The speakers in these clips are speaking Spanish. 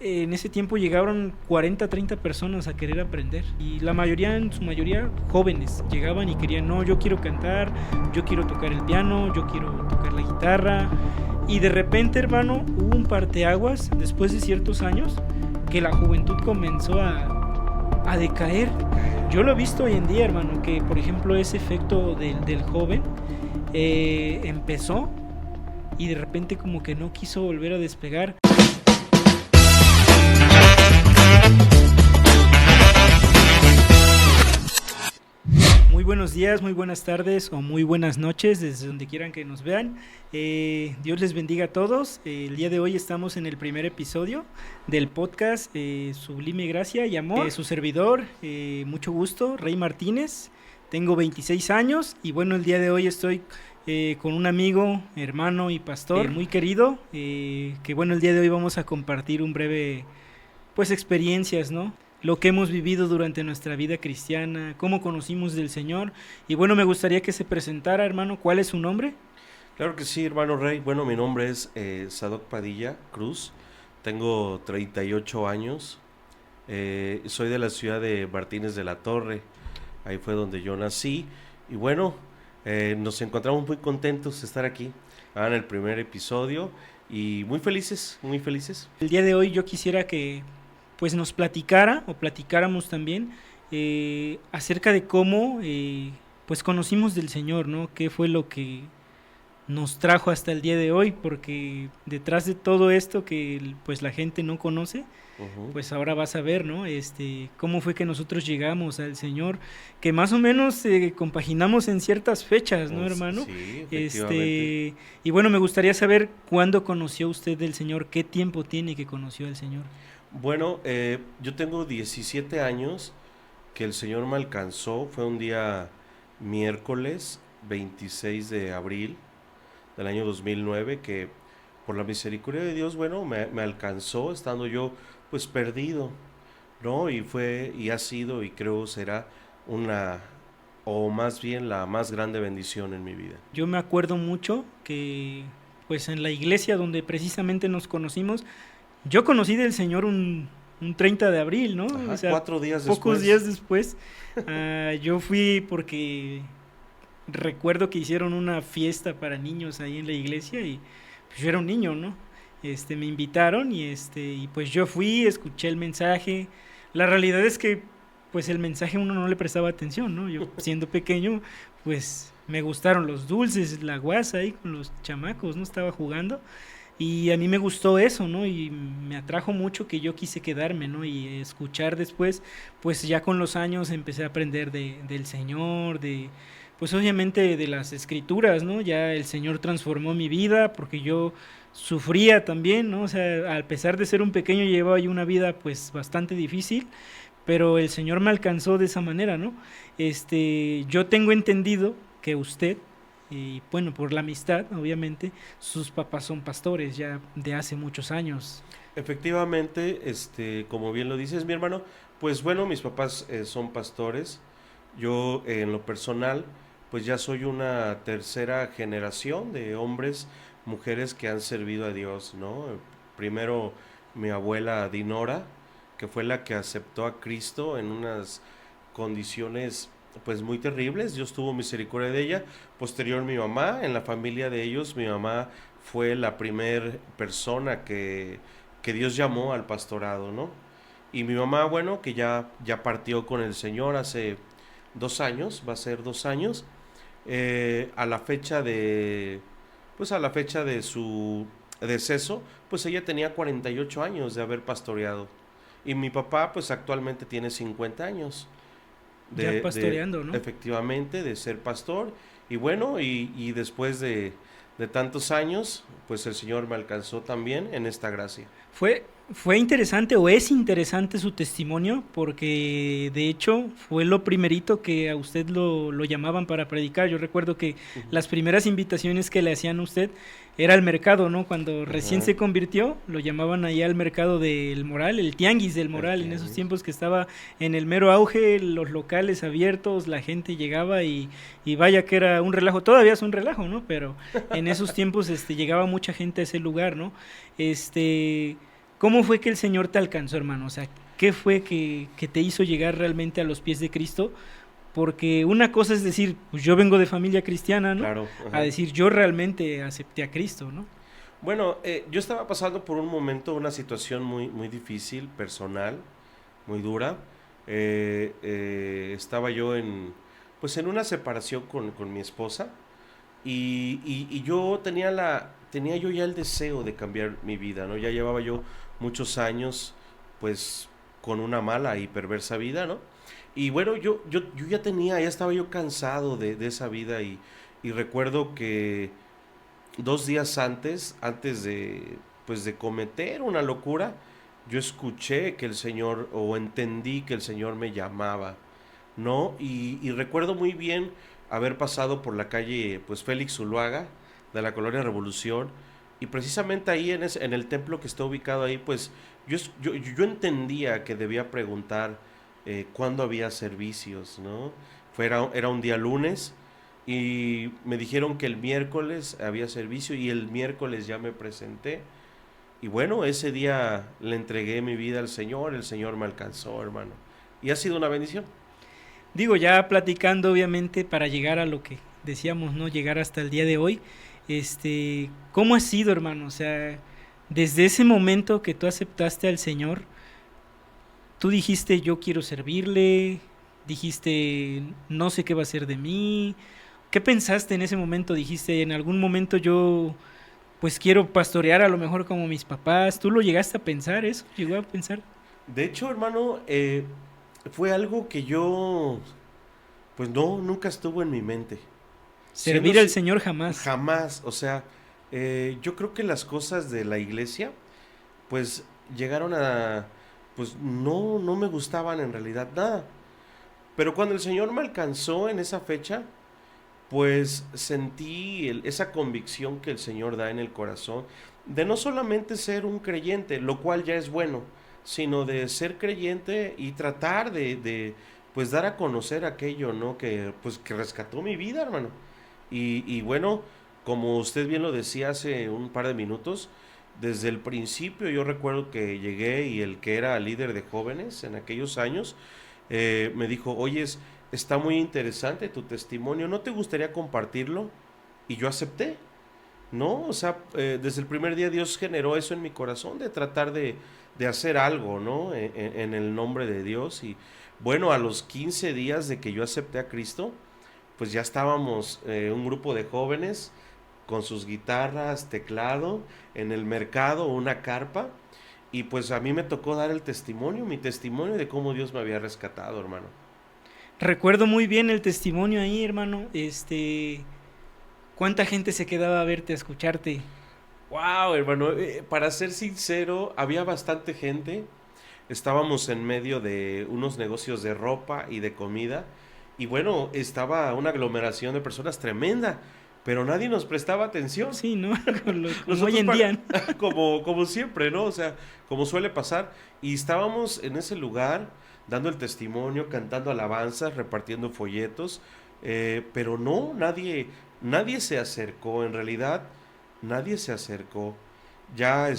en ese tiempo llegaron 40, 30 personas a querer aprender y la mayoría, en su mayoría, jóvenes. Llegaban y querían, no, yo quiero cantar, yo quiero tocar el piano, yo quiero tocar la guitarra. Y de repente, hermano, hubo un parteaguas después de ciertos años que la juventud comenzó a decaer. Yo lo he visto hoy en día, hermano, que por ejemplo ese efecto del joven empezó y de repente como que no quiso volver a despegar. Muy buenos días, muy buenas tardes o muy buenas noches desde donde quieran que nos vean. Dios les bendiga a todos. El día de hoy estamos en el primer episodio del podcast Sublime Gracia y Amor. Su servidor, mucho gusto, Rey Martínez. Tengo 26 años y bueno, el día de hoy estoy con un amigo, hermano y pastor muy querido. Que bueno, el día de hoy vamos a compartir un breve, pues, experiencias, ¿no? Lo que hemos vivido durante nuestra vida cristiana, cómo conocimos del Señor. Y bueno, me gustaría que se presentara, hermano. ¿Cuál es su nombre? Claro que sí, hermano Rey. Bueno, mi nombre es Sadoc Padilla Cruz. Tengo 38 años. Soy de la ciudad de Martínez de la Torre. Ahí fue donde yo nací. Y bueno, nos encontramos muy contentos de estar aquí en el primer episodio. Y muy felices, muy felices. El día de hoy yo quisiera que pues nos platicara o platicáramos también acerca de cómo pues conocimos del Señor, ¿no? ¿Qué fue lo que nos trajo hasta el día de hoy? Porque detrás de todo esto que pues la gente no conoce, pues ahora vas a ver, ¿no? Cómo fue que nosotros llegamos al Señor, que más o menos compaginamos en ciertas fechas, ¿no, hermano? Sí, efectivamente. Y bueno, me gustaría saber cuándo conoció usted del Señor, qué tiempo tiene que conoció al Señor. Bueno, yo tengo 17 años que el Señor me alcanzó. Fue un día miércoles 26 de abril del año 2009 que por la misericordia de Dios, bueno, me alcanzó estando yo pues perdido, ¿no? Y ha sido y creo será una, o más bien la más grande bendición en mi vida. Yo me acuerdo mucho que pues en la iglesia donde precisamente nos conocimos, yo conocí del Señor un 30 de abril, ¿no? Ajá, O sea, 4 días pocos después. días después. Yo fui porque recuerdo que hicieron una fiesta para niños ahí en la iglesia y pues yo era un niño, ¿no? Me invitaron y pues yo fui, escuché el mensaje. La realidad es que pues el mensaje uno no le prestaba atención, ¿no? Yo siendo pequeño, pues me gustaron los dulces, la guasa ahí con los chamacos, ¿no? Estaba jugando. Y a mí me gustó eso, ¿no? Y me atrajo mucho que yo quise quedarme, ¿no? Y escuchar después, pues ya con los años empecé a aprender del Señor, pues obviamente de las escrituras, ¿no? Ya el Señor transformó mi vida porque yo sufría también, ¿no? O sea, a pesar de ser un pequeño llevaba yo una vida pues bastante difícil, pero el Señor me alcanzó de esa manera, ¿no? Yo tengo entendido que usted, y bueno, por la amistad, obviamente, sus papás son pastores ya de hace muchos años. Efectivamente, como bien lo dices, mi hermano, pues bueno, mis papás son pastores. Yo en lo personal, pues ya soy una tercera generación de hombres, mujeres que han servido a Dios, ¿no? Primero mi abuela Dinora, que fue la que aceptó a Cristo en unas condiciones pues muy terribles. Dios tuvo misericordia de ella. Posterior mi mamá, en la familia de ellos, mi mamá fue la primer persona que Dios llamó al pastorado, ¿no? Y mi mamá, bueno, que ya partió con el Señor hace 2 años, va a ser 2 años, a la fecha de su deceso, pues ella tenía 48 años de haber pastoreado. Y mi papá, pues actualmente tiene 50 años. Ya pastoreando, ¿no? Efectivamente, de ser pastor. Y bueno, y después de tantos años, pues el Señor me alcanzó también en esta gracia. Fue interesante o es interesante su testimonio porque de hecho fue lo primerito que a usted lo llamaban para predicar. Yo recuerdo que las primeras invitaciones que le hacían a usted era al mercado, ¿no? Cuando recién se convirtió, lo llamaban allá al mercado del Moral, el Tianguis del Moral, en esos tiempos que estaba en el mero auge, los locales abiertos, la gente llegaba y vaya que era un relajo, todavía es un relajo, ¿no? Pero en esos tiempos llegaba mucha gente a ese lugar, ¿no? ¿Cómo fue que el Señor te alcanzó, hermano? O sea, ¿qué fue que te hizo llegar realmente a los pies de Cristo? Porque una cosa es decir, pues yo vengo de familia cristiana, ¿no? Claro, A ajá. decir, yo realmente acepté a Cristo, ¿no? Bueno, yo estaba pasando por un momento, una situación muy, muy difícil, personal, muy dura. Estaba yo pues en una separación con mi esposa y yo tenía yo ya el deseo de cambiar mi vida, ¿no? Ya llevaba yo muchos años, pues, con una mala y perversa vida, ¿no? Y bueno, yo ya estaba yo cansado de esa vida y recuerdo que 2 días antes pues de cometer una locura, yo escuché que el Señor, o entendí que el Señor me llamaba, ¿no? Y recuerdo muy bien haber pasado por la calle, pues Félix Zuluaga, de la Colonia Revolución, y precisamente ahí en el templo que está ubicado ahí, pues yo entendía que debía preguntar cuándo había servicios, ¿no? Era un día lunes y me dijeron que el miércoles había servicio y el miércoles ya me presenté. Y bueno, ese día le entregué mi vida al Señor, el Señor me alcanzó, hermano. Y ha sido una bendición. Digo, ya platicando obviamente para llegar a lo que decíamos, ¿no? Llegar hasta el día de hoy, ¿cómo ha sido, hermano? O sea, desde ese momento que tú aceptaste al Señor, tú dijiste, yo quiero servirle, dijiste, no sé qué va a ser de mí. ¿Qué pensaste en ese momento? Dijiste, en algún momento yo, pues quiero pastorear a lo mejor como mis papás. ¿Tú lo llegaste a pensar eso? ¿Llegó a pensar? De hecho, hermano, fue algo que yo, pues no, nunca estuvo en mi mente. Siendo Servir al si- Señor jamás. Jamás, o sea, yo creo que las cosas de la iglesia, pues llegaron pues no me gustaban en realidad nada. Pero cuando el Señor me alcanzó en esa fecha, pues sentí esa convicción que el Señor da en el corazón de no solamente ser un creyente, lo cual ya es bueno, sino de ser creyente y tratar pues dar a conocer aquello, ¿no? Que pues que rescató mi vida, hermano. Y bueno, como usted bien lo decía hace un par de minutos, desde el principio yo recuerdo que llegué y el que era líder de jóvenes en aquellos años me dijo, oyes, está muy interesante tu testimonio, ¿no te gustaría compartirlo? Y yo acepté, ¿no? O sea, desde el primer día Dios generó eso en mi corazón, de tratar de hacer algo, ¿no? En el nombre de Dios. Y bueno, a los 15 días de que yo acepté a Cristo, pues ya estábamos un grupo de jóvenes con sus guitarras, teclado, en el mercado, una carpa. Y pues a mí me tocó dar el testimonio, mi testimonio de cómo Dios me había rescatado, hermano. Recuerdo muy bien el testimonio ahí, hermano. ¿Cuánta gente se quedaba a verte, a escucharte? Wow, hermano, para ser sincero, había bastante gente. Estábamos en medio de unos negocios de ropa y de comida. Y bueno, estaba una aglomeración de personas tremenda, pero nadie nos prestaba atención. Sí, ¿no? Como hoy Nosotros, en día, ¿no? como siempre, ¿no? O sea, como suele pasar. Y estábamos en ese lugar dando el testimonio, cantando alabanzas, repartiendo folletos, pero no, nadie se acercó. En realidad, nadie se acercó. Ya,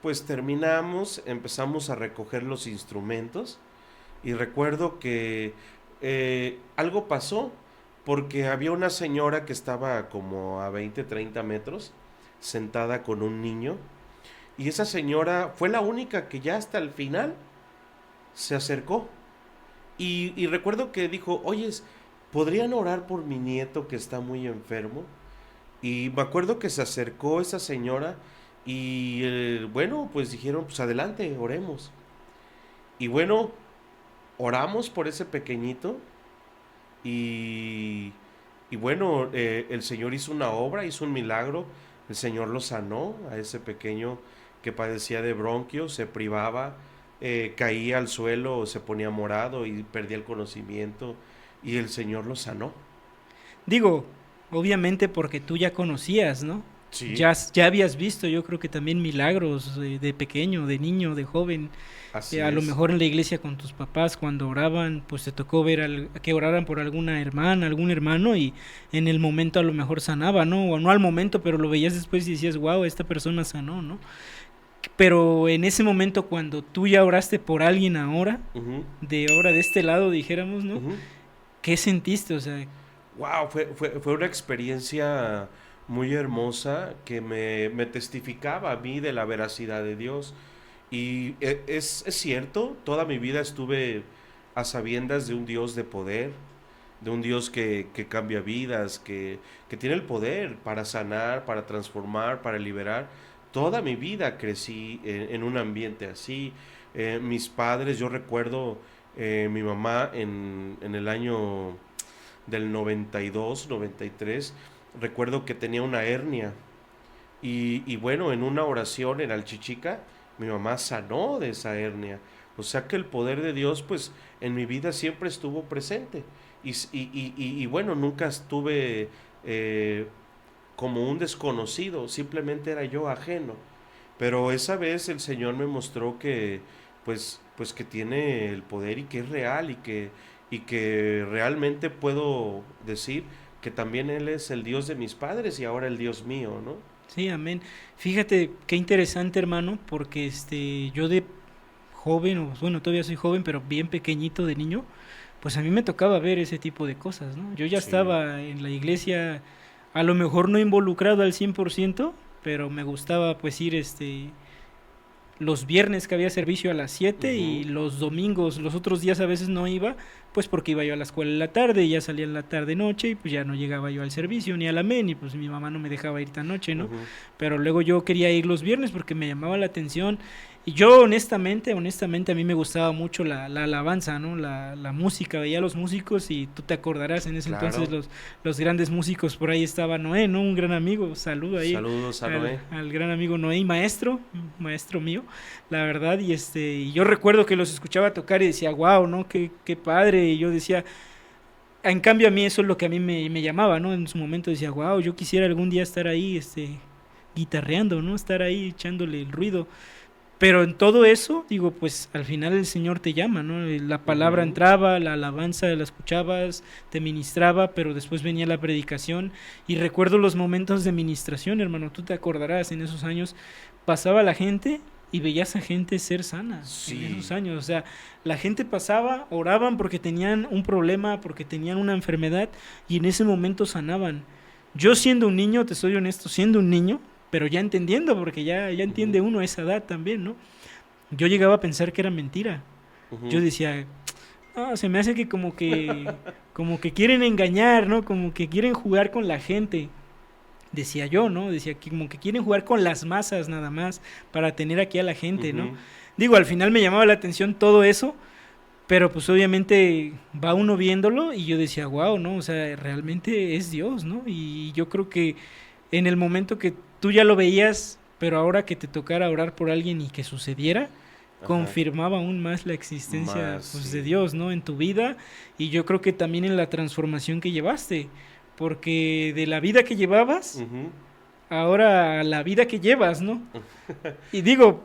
pues terminamos, empezamos a recoger los instrumentos y recuerdo que algo pasó porque había una señora que estaba como a 20 30 metros sentada con un niño y esa señora fue la única que ya hasta el final se acercó y recuerdo que dijo, oyes, ¿podrían orar por mi nieto que está muy enfermo? Y me acuerdo que se acercó esa señora y bueno, pues dijeron, pues adelante, oremos. Y bueno, oramos por ese pequeñito y, y bueno, el Señor hizo una obra, hizo un milagro, el Señor lo sanó a ese pequeño que padecía de bronquios, se privaba, caía al suelo, se ponía morado y perdía el conocimiento y el Señor lo sanó. Digo, obviamente porque tú ya conocías, ¿no? Sí, Ya habías visto, yo creo que también milagros de pequeño, de niño, de joven. así A lo es. mejor en la iglesia con tus papás cuando oraban, pues te tocó ver que oraran por alguna hermana, algún hermano y en el momento a lo mejor sanaba, ¿no? O no al momento, pero lo veías después y decías, wow, esta persona sanó, ¿no? Pero en ese momento cuando tú ya oraste por alguien ahora, Ujú, de este lado dijéramos, ¿no? ujú. ¿Qué sentiste? O sea, Wow, fue una experiencia muy hermosa que me testificaba a mí de la veracidad de Dios. Y es cierto, toda mi vida estuve a sabiendas de un Dios de poder, de un Dios que cambia vidas, que tiene el poder para sanar, para transformar, para liberar. Toda mi vida crecí en un ambiente así. Mis padres, yo recuerdo mi mamá en el año del 92, 93, recuerdo que tenía una hernia y bueno, en una oración en Alchichica, mi mamá sanó de esa hernia. O sea que el poder de Dios, pues, en mi vida siempre estuvo presente. Y bueno, nunca estuve como un desconocido, simplemente era yo ajeno. Pero esa vez el Señor me mostró que, pues que tiene el poder y que es real y que realmente puedo decir que también Él es el Dios de mis padres y ahora el Dios mío, ¿no? sí, amén. Fíjate qué interesante, hermano, porque yo de joven, o bueno, todavía soy joven, pero bien pequeñito de niño, pues a mí me tocaba ver ese tipo de cosas, ¿no? Yo ya Sí. estaba en la iglesia, a lo mejor no involucrado al 100%, pero me gustaba pues ir los viernes que había servicio a las 7 y Ujú, los domingos, los otros días a veces no iba, pues porque iba yo a la escuela en la tarde y ya salía en la tarde noche y pues ya no llegaba yo al servicio ni a la MEN y pues mi mamá no me dejaba ir tan noche, ¿no? ujú. Pero luego yo quería ir los viernes porque me llamaba la atención y yo honestamente a mí me gustaba mucho la alabanza, ¿no? La música, veía a los músicos y tú te acordarás en ese entonces Claro. los grandes músicos, por ahí estaba Noé, ¿no? Un gran amigo, saludo ahí Saludos a Noé. al gran amigo Noé y maestro mío la verdad, y yo recuerdo que los escuchaba tocar y decía, wow, ¿no? Qué padre, y yo decía, en cambio a mí eso es lo que a mí me llamaba, ¿no? En su momento decía, wow, yo quisiera algún día estar ahí, guitarreando, ¿no? Estar ahí echándole el ruido, pero en todo eso, digo, pues al final el Señor te llama, ¿no? La palabra Ujú. entraba, la alabanza la escuchabas, te ministraba, pero después venía la predicación y recuerdo los momentos de ministración, hermano, tú te acordarás, en esos años pasaba la gente y veías a gente ser sana en esos Sí. años, o sea, la gente pasaba, oraban porque tenían un problema, porque tenían una enfermedad y en ese momento sanaban. Yo siendo un niño, te soy honesto, siendo un niño, pero ya entendiendo, porque ya Ujú, entiende uno a esa edad también, ¿no? Yo llegaba a pensar que era mentira. Yo ujú. decía, ah, se me hace que como que quieren engañar, ¿no? Como que quieren jugar con la gente. Decía yo, ¿no? Decía que como que quieren jugar con las masas nada más para tener aquí a la gente, ¿no? Ujú. Digo, al final me llamaba la atención todo eso, pero pues obviamente va uno viéndolo y yo decía, wow, ¿no? O sea, realmente es Dios, ¿no? Y yo creo que en el momento que tú ya lo veías, pero ahora que te tocara orar por alguien y que sucediera, Ajá. confirmaba aún más la existencia Más, pues de sí. Dios, ¿no? En tu vida y yo creo que también en la transformación que llevaste, porque de la vida que llevabas, Ujú. ahora a la vida que llevas, ¿no? Y digo,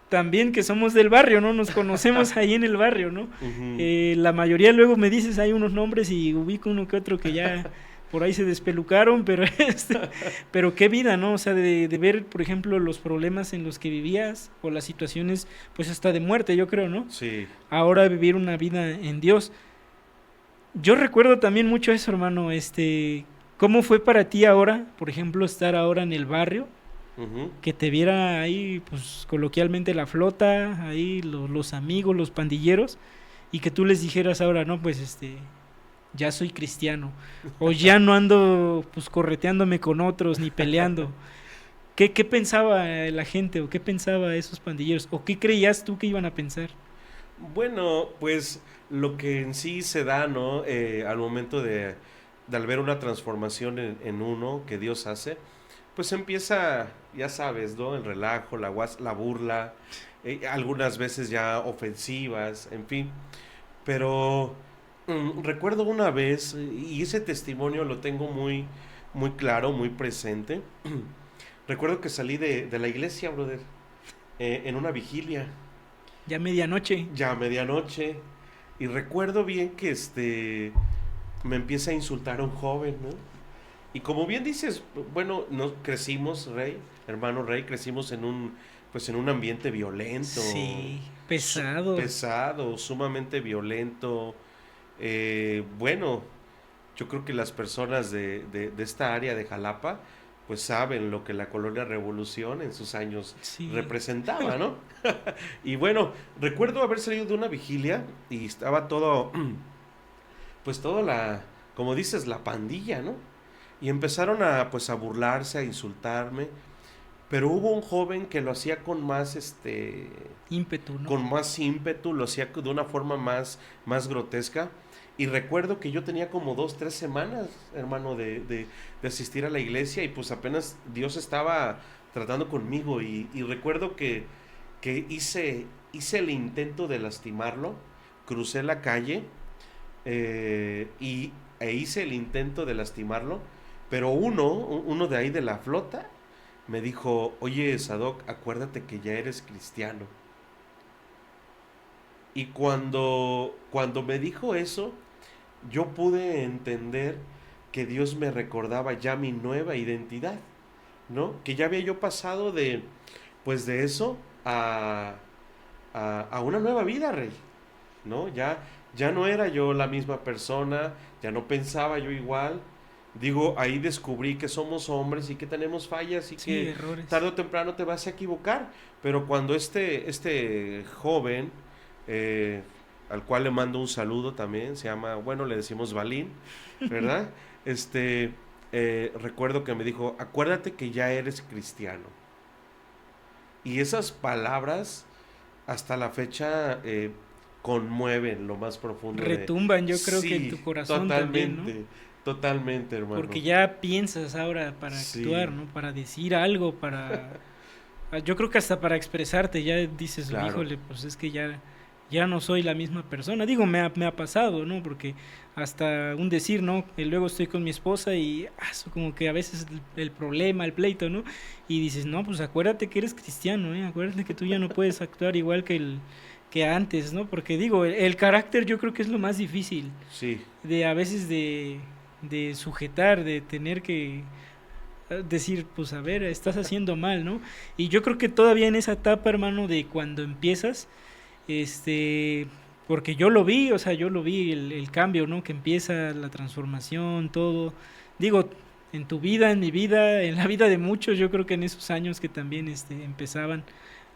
también que somos del barrio, ¿no? Nos conocemos ahí en el barrio, ¿no? Ujú. La mayoría luego me dices, hay unos nombres y ubico uno que otro que ya por ahí se despelucaron, pero pero qué vida, ¿no? O sea, de ver, por ejemplo, los problemas en los que vivías o las situaciones, pues hasta de muerte, yo creo, ¿no? Sí. Ahora vivir una vida en Dios. Yo recuerdo también mucho eso, hermano, ¿cómo fue para ti ahora, por ejemplo, estar ahora en el barrio? Ujú. Que te viera ahí, pues coloquialmente la flota, ahí los amigos, los pandilleros, y que tú les dijeras ahora, no, pues ya soy cristiano, o ya no ando pues correteándome con otros ni peleando. ¿Qué pensaba la gente o qué pensaba esos pandilleros o qué creías tú que iban a pensar? Bueno, pues lo que en sí se da, ¿no? Al momento de al ver una transformación en uno que Dios hace, pues empieza, ya sabes, ¿no? El relajo, la burla, algunas veces ya ofensivas, en fin. Pero recuerdo una vez, y ese testimonio lo tengo muy claro, muy presente. Recuerdo que salí de la iglesia, brother, en una vigilia, Ya medianoche, ya a medianoche, y recuerdo bien que me empieza a insultar un joven, ¿no? Y como bien dices, bueno, crecimos, Rey, hermano Rey, crecimos pues en un ambiente violento, Sí, pesado. pesado, sumamente violento. Bueno, yo creo que las personas de esta área de Jalapa, pues saben lo que la Colonia Revolución en sus años Sí, representaba, ¿no? Y bueno, recuerdo haber salido de una vigilia y estaba todo, pues toda la, como dices, la pandilla, ¿no? Y empezaron a, pues a burlarse, a insultarme, pero hubo un joven que lo hacía con más, ímpetu, ¿no? con más ímpetu, lo hacía de una forma más grotesca. Y recuerdo que yo tenía como 2, 3 semanas, hermano, de asistir a la iglesia y pues apenas Dios estaba tratando conmigo y recuerdo que hice el intento de lastimarlo, crucé la calle e hice el intento de lastimarlo, pero uno de ahí de la flota me dijo, oye Sadoc, acuérdate que ya eres cristiano. Y cuando me dijo eso, yo pude entender que Dios me recordaba ya mi nueva identidad, ¿no? Que ya había yo pasado pues de eso a una nueva vida, Rey, ¿no? Ya no era yo la misma persona, ya no pensaba yo igual. Digo, ahí descubrí que somos hombres y que tenemos fallas y Sí, que errores. tarde o temprano te vas a equivocar. Pero cuando este joven, eh, al cual le mando un saludo también, se llama, bueno, le decimos Balín, ¿verdad? Este, recuerdo que me dijo, acuérdate que ya eres cristiano. Y esas palabras hasta la fecha conmueven lo más profundo de... Retumban, yo creo que en Sí, tu corazón también, ¿no? totalmente, totalmente, hermano. Porque ya piensas ahora para actuar, Sí, ¿no? Para decir algo, yo creo que hasta para expresarte, ya dices, claro, híjole, pues es que ya no soy la misma persona. Digo, me ha pasado, ¿no? Porque hasta un decir, ¿no? Y luego estoy con mi esposa y eso como que a veces el problema, el pleito, ¿no? Y dices, no, pues acuérdate que eres cristiano, ¿eh? Acuérdate que tú ya no puedes actuar igual que antes, ¿no? Porque digo, el carácter yo creo que es lo más difícil sí, de a veces de sujetar, de tener que decir, pues a ver, estás haciendo mal, ¿no? Y yo creo que todavía en esa etapa, hermano, de cuando empiezas, este, porque yo lo vi, o sea, yo lo vi el cambio, ¿no? Que empieza la transformación, todo. Digo, en tu vida, en mi vida, en la vida de muchos, yo creo que en esos años que también empezaban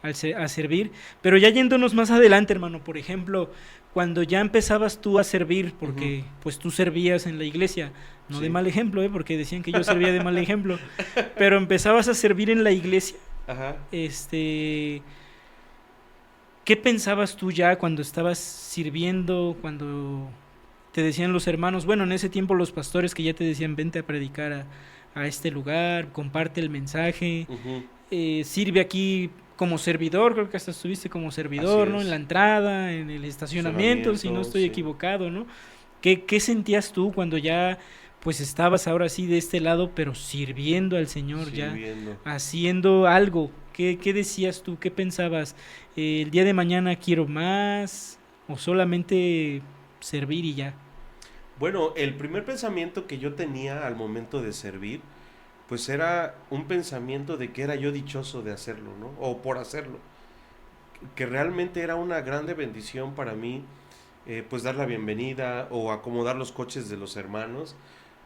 a servir. Pero ya yéndonos más adelante, hermano, por ejemplo, cuando ya empezabas tú a servir, ujú, porque pues tú servías en la iglesia, no de sí, mal ejemplo, porque decían que yo servía de mal ejemplo, pero empezabas a servir en la iglesia, ajá. este, ¿qué pensabas tú ya cuando estabas sirviendo, cuando te decían los hermanos, bueno, en ese tiempo los pastores que ya te decían, vente a predicar a este lugar, comparte el mensaje, Ujú, sirve aquí como servidor, creo que hasta estuviste como así servidor, ¿no? En la es. entrada, en el estacionamiento, si no Estacionamiento, estoy sí. equivocado, ¿no? ¿Qué sentías tú cuando ya pues estabas ahora sí de este lado, pero sirviendo al Señor, ya Sirviendo. haciendo algo? ¿Qué decías tú? ¿Qué pensabas? ¿El día de mañana quiero más? ¿O solamente servir y ya? Bueno, el primer pensamiento que yo tenía al momento de servir, pues era un pensamiento de que era yo dichoso de hacerlo, ¿no? O por hacerlo. Que realmente era una grande bendición para mí, pues dar la bienvenida o acomodar los coches de los hermanos,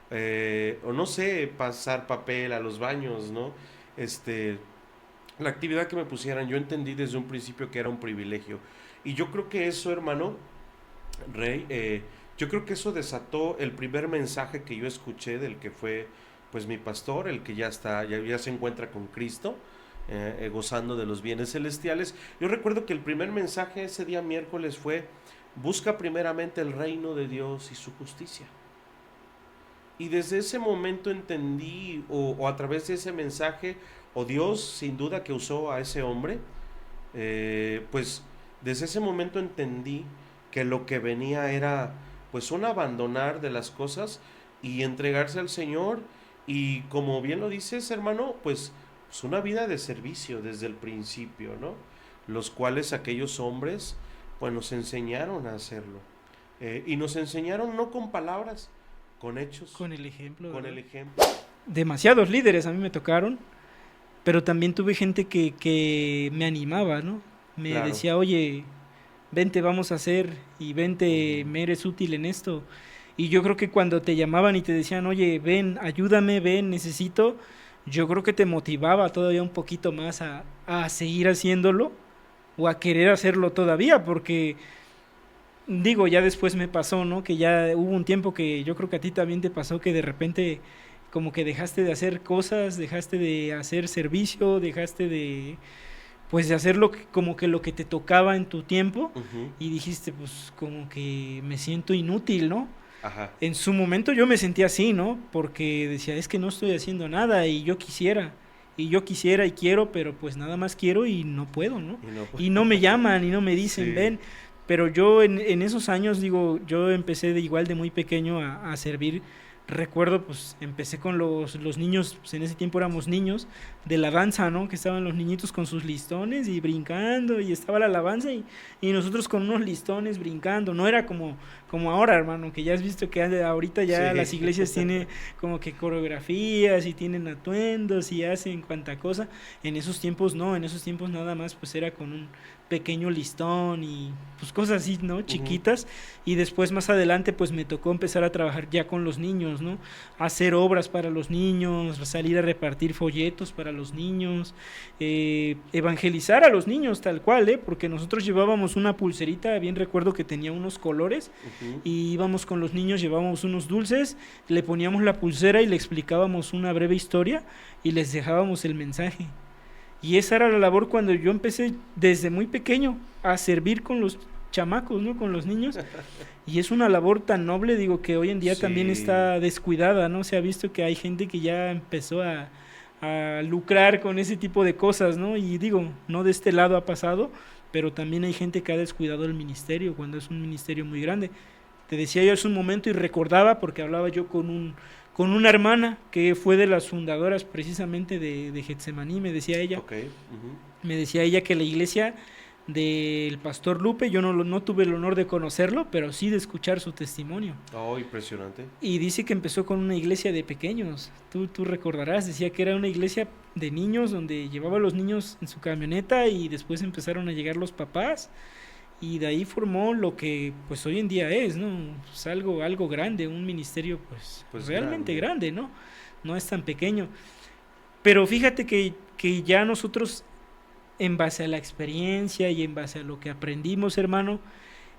o no sé, pasar papel a los baños, ¿no? Este, la actividad que me pusieran, yo entendí desde un principio que era un privilegio. Y yo creo que eso, hermano, Rey, yo creo que eso desató el primer mensaje que yo escuché del que fue, pues mi pastor, el que ya se encuentra con Cristo, gozando de los bienes celestiales. Yo recuerdo que el primer mensaje ese día miércoles fue, busca primeramente el reino de Dios y su justicia. Y desde ese momento entendí, o a través de ese mensaje, o Dios sin duda que usó a ese hombre, pues desde ese momento entendí que lo que venía era pues un abandonar de las cosas y entregarse al Señor y como bien lo dices hermano, pues una vida de servicio desde el principio, ¿no? Los cuales aquellos hombres pues nos enseñaron a hacerlo. Y nos enseñaron no con palabras, con hechos, Con el ejemplo, con ¿verdad? el ejemplo. Demasiados líderes a mí me tocaron, pero también tuve gente que me animaba, ¿no? Me Claro. decía, oye, vente, vamos a hacer, y vente, Ujú. me eres útil en esto. Y yo creo que cuando te llamaban y te decían, oye, ven, ayúdame, ven, necesito, yo creo que te motivaba todavía un poquito más a seguir haciéndolo o a querer hacerlo todavía, porque digo, ya después me pasó, ¿no? Que ya hubo un tiempo que yo creo que a ti también te pasó que de repente como que dejaste de hacer cosas, dejaste de hacer servicio, dejaste de pues de hacer como que lo que te tocaba en tu tiempo Ujú. y dijiste pues como que me siento inútil, ¿no? Ajá. En su momento yo me sentía así, ¿no? Porque decía, es que no estoy haciendo nada y yo quisiera y quiero, pero pues nada más quiero y no puedo, ¿no? Y no, Y no me llaman y no me dicen, sí. ven, pero yo en esos años, digo, yo empecé de igual de muy pequeño a servir. Recuerdo, pues empecé con los niños, pues en ese tiempo éramos niños, de la danza, ¿no? Que estaban los niñitos con sus listones y brincando y estaba la alabanza y nosotros con unos listones brincando. No era como ahora, hermano, que ya has visto que ahorita ya Sí. las iglesias tienen como que coreografías y tienen atuendos y hacen cuanta cosa. En esos tiempos no, en esos tiempos nada más pues era con un pequeño listón y pues cosas así, ¿no? Ujú. Chiquitas. Y después más adelante pues me tocó empezar a trabajar ya con los niños, ¿no? Hacer obras para los niños, salir a repartir folletos para los niños, evangelizar a los niños tal cual, ¿eh? Porque nosotros llevábamos una pulserita, bien recuerdo que tenía unos colores Ujú. y íbamos con los niños, llevábamos unos dulces, le poníamos la pulsera y le explicábamos una breve historia y les dejábamos el mensaje. Y esa era la labor cuando yo empecé desde muy pequeño a servir con los chamacos, ¿no? Con los niños. Y es una labor tan noble, digo, que hoy en día también Sí. está descuidada, ¿no? Se ha visto que hay gente que ya empezó a lucrar con ese tipo de cosas, ¿no? Y digo, no de este lado ha pasado, pero también hay gente que ha descuidado el ministerio cuando es un ministerio muy grande. Te decía yo hace un momento y recordaba porque hablaba yo con una hermana que fue de las fundadoras precisamente de Getsemaní, Ok. Ujú. me decía ella que la iglesia del pastor Lupe, yo no tuve el honor de conocerlo, pero sí de escuchar su testimonio. Oh, impresionante. Y dice que empezó con una iglesia de pequeños, tú recordarás, decía que era una iglesia de niños donde llevaba a los niños en su camioneta y después empezaron a llegar los papás y de ahí formó lo que pues hoy en día es, ¿no? Pues algo grande, un ministerio pues Pues realmente grande. grande, ¿no? No es tan pequeño. Pero fíjate que ya nosotros, en base a la experiencia y en base a lo que aprendimos, hermano,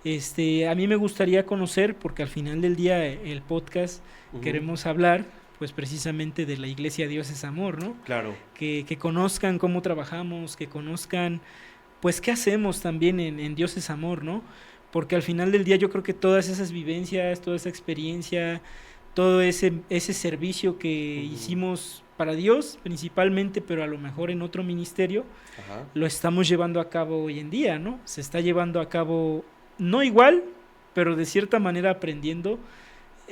a mí me gustaría conocer, porque al final del día el podcast Ujú. queremos hablar, pues precisamente de la iglesia Dios es Amor, ¿no? Claro. Que conozcan cómo trabajamos, que conozcan pues qué hacemos también en Dios es amor, ¿no? Porque al final del día yo creo que todas esas vivencias, toda esa experiencia, todo ese servicio que Ujú. hicimos para Dios principalmente, pero a lo mejor en otro ministerio, Ajá. lo estamos llevando a cabo hoy en día, ¿no? Se está llevando a cabo no igual, pero de cierta manera aprendiendo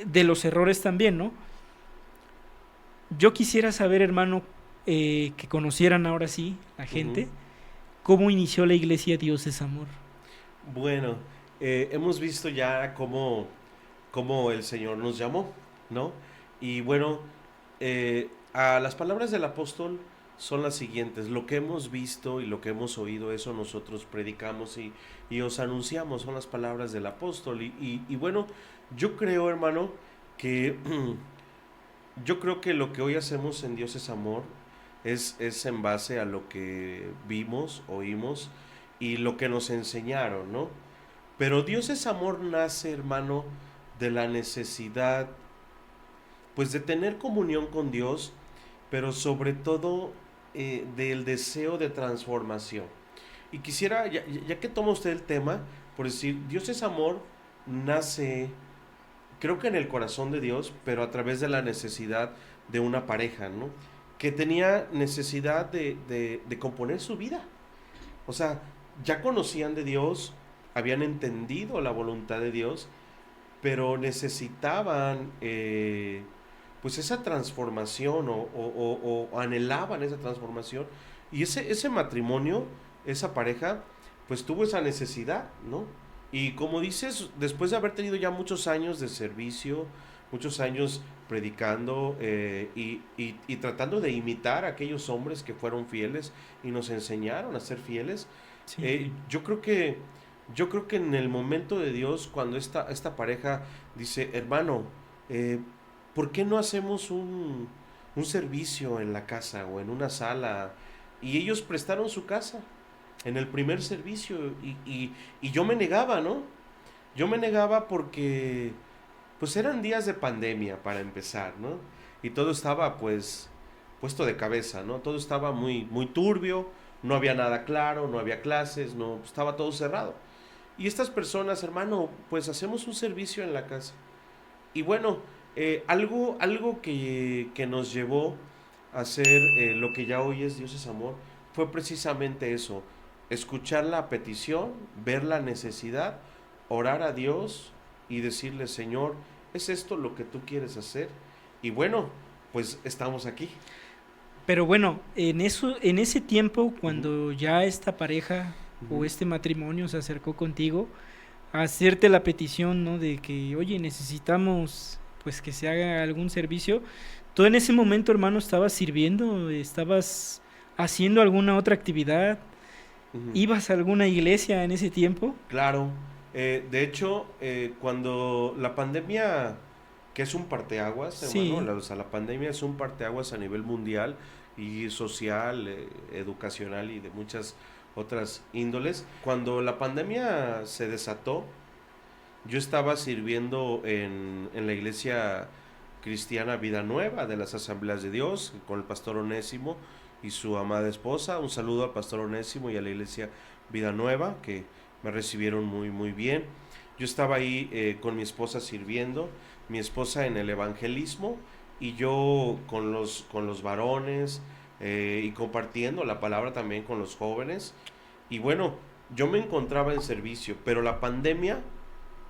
de los errores también, ¿no? Yo quisiera saber, hermano, que conocieran ahora sí la Ujú. gente, cómo inició la iglesia Dios es Amor. Bueno, hemos visto ya cómo el Señor nos llamó, ¿no? Y bueno, a las palabras del apóstol son las siguientes: lo que hemos visto y lo que hemos oído, eso nosotros predicamos y os anunciamos, son las palabras del apóstol. Y bueno, yo creo, hermano, que yo creo que lo que hoy hacemos en Dios es amor es en base a lo que vimos, oímos y lo que nos enseñaron, ¿no? Pero Dios es amor nace, hermano, de la necesidad, pues de tener comunión con Dios, pero sobre todo del deseo de transformación. Y quisiera, ya que toma usted el tema, por decir, Dios es amor, nace, creo que en el corazón de Dios, pero a través de la necesidad de una pareja, ¿no? Que tenía necesidad de componer su vida. O sea, ya conocían de Dios, habían entendido la voluntad de Dios, pero necesitaban pues esa transformación o anhelaban esa transformación. Y ese matrimonio, esa pareja, pues tuvo esa necesidad, ¿no? Y como dices, después de haber tenido ya muchos años de servicio, muchos años predicando y tratando de imitar a aquellos hombres que fueron fieles y nos enseñaron a ser fieles. Sí, Eh, yo creo que, yo creo que en el momento de Dios, cuando esta pareja dice, hermano, eh, ¿por qué no hacemos un servicio en la casa o en una sala? Y ellos prestaron su casa en el primer servicio y yo me negaba, ¿no? Yo me negaba porque pues eran días de pandemia para empezar, ¿no? Y todo estaba pues puesto de cabeza, ¿no? Todo estaba muy turbio, no había nada claro, no había clases, no estaba todo cerrado. Y estas personas, hermano, pues hacemos un servicio en la casa. Y bueno, algo que nos llevó a hacer lo que ya hoy es Dios es Amor fue precisamente eso, escuchar la petición, ver la necesidad, orar a Dios y decirle, Señor, ¿es esto lo que tú quieres hacer? Y bueno, pues estamos aquí. pero bueno, en ese tiempo, Ujú, cuando ya esta pareja o ujú, este matrimonio se acercó contigo a hacerte la petición, ¿no? De que, oye, necesitamos, pues, que se haga algún servicio. ¿Tú en ese momento, hermano, estabas sirviendo? ¿Estabas haciendo alguna otra actividad? ujú. ¿Ibas a alguna iglesia en ese tiempo? Claro, de hecho, cuando la pandemia, que es un parteaguas, hermano, Sí, o sea, la pandemia es un parteaguas a nivel mundial y social, educacional y de muchas otras índoles. Cuando la pandemia se desató, yo estaba sirviendo en la iglesia cristiana Vida Nueva de las Asambleas de Dios con el pastor Onésimo y su amada esposa. Un saludo al pastor Onésimo y a la iglesia Vida Nueva que me recibieron muy bien. Yo estaba ahí con mi esposa sirviendo, mi esposa en el evangelismo y yo con los varones y compartiendo la palabra también con los jóvenes. Y bueno, yo me encontraba en servicio, pero la pandemia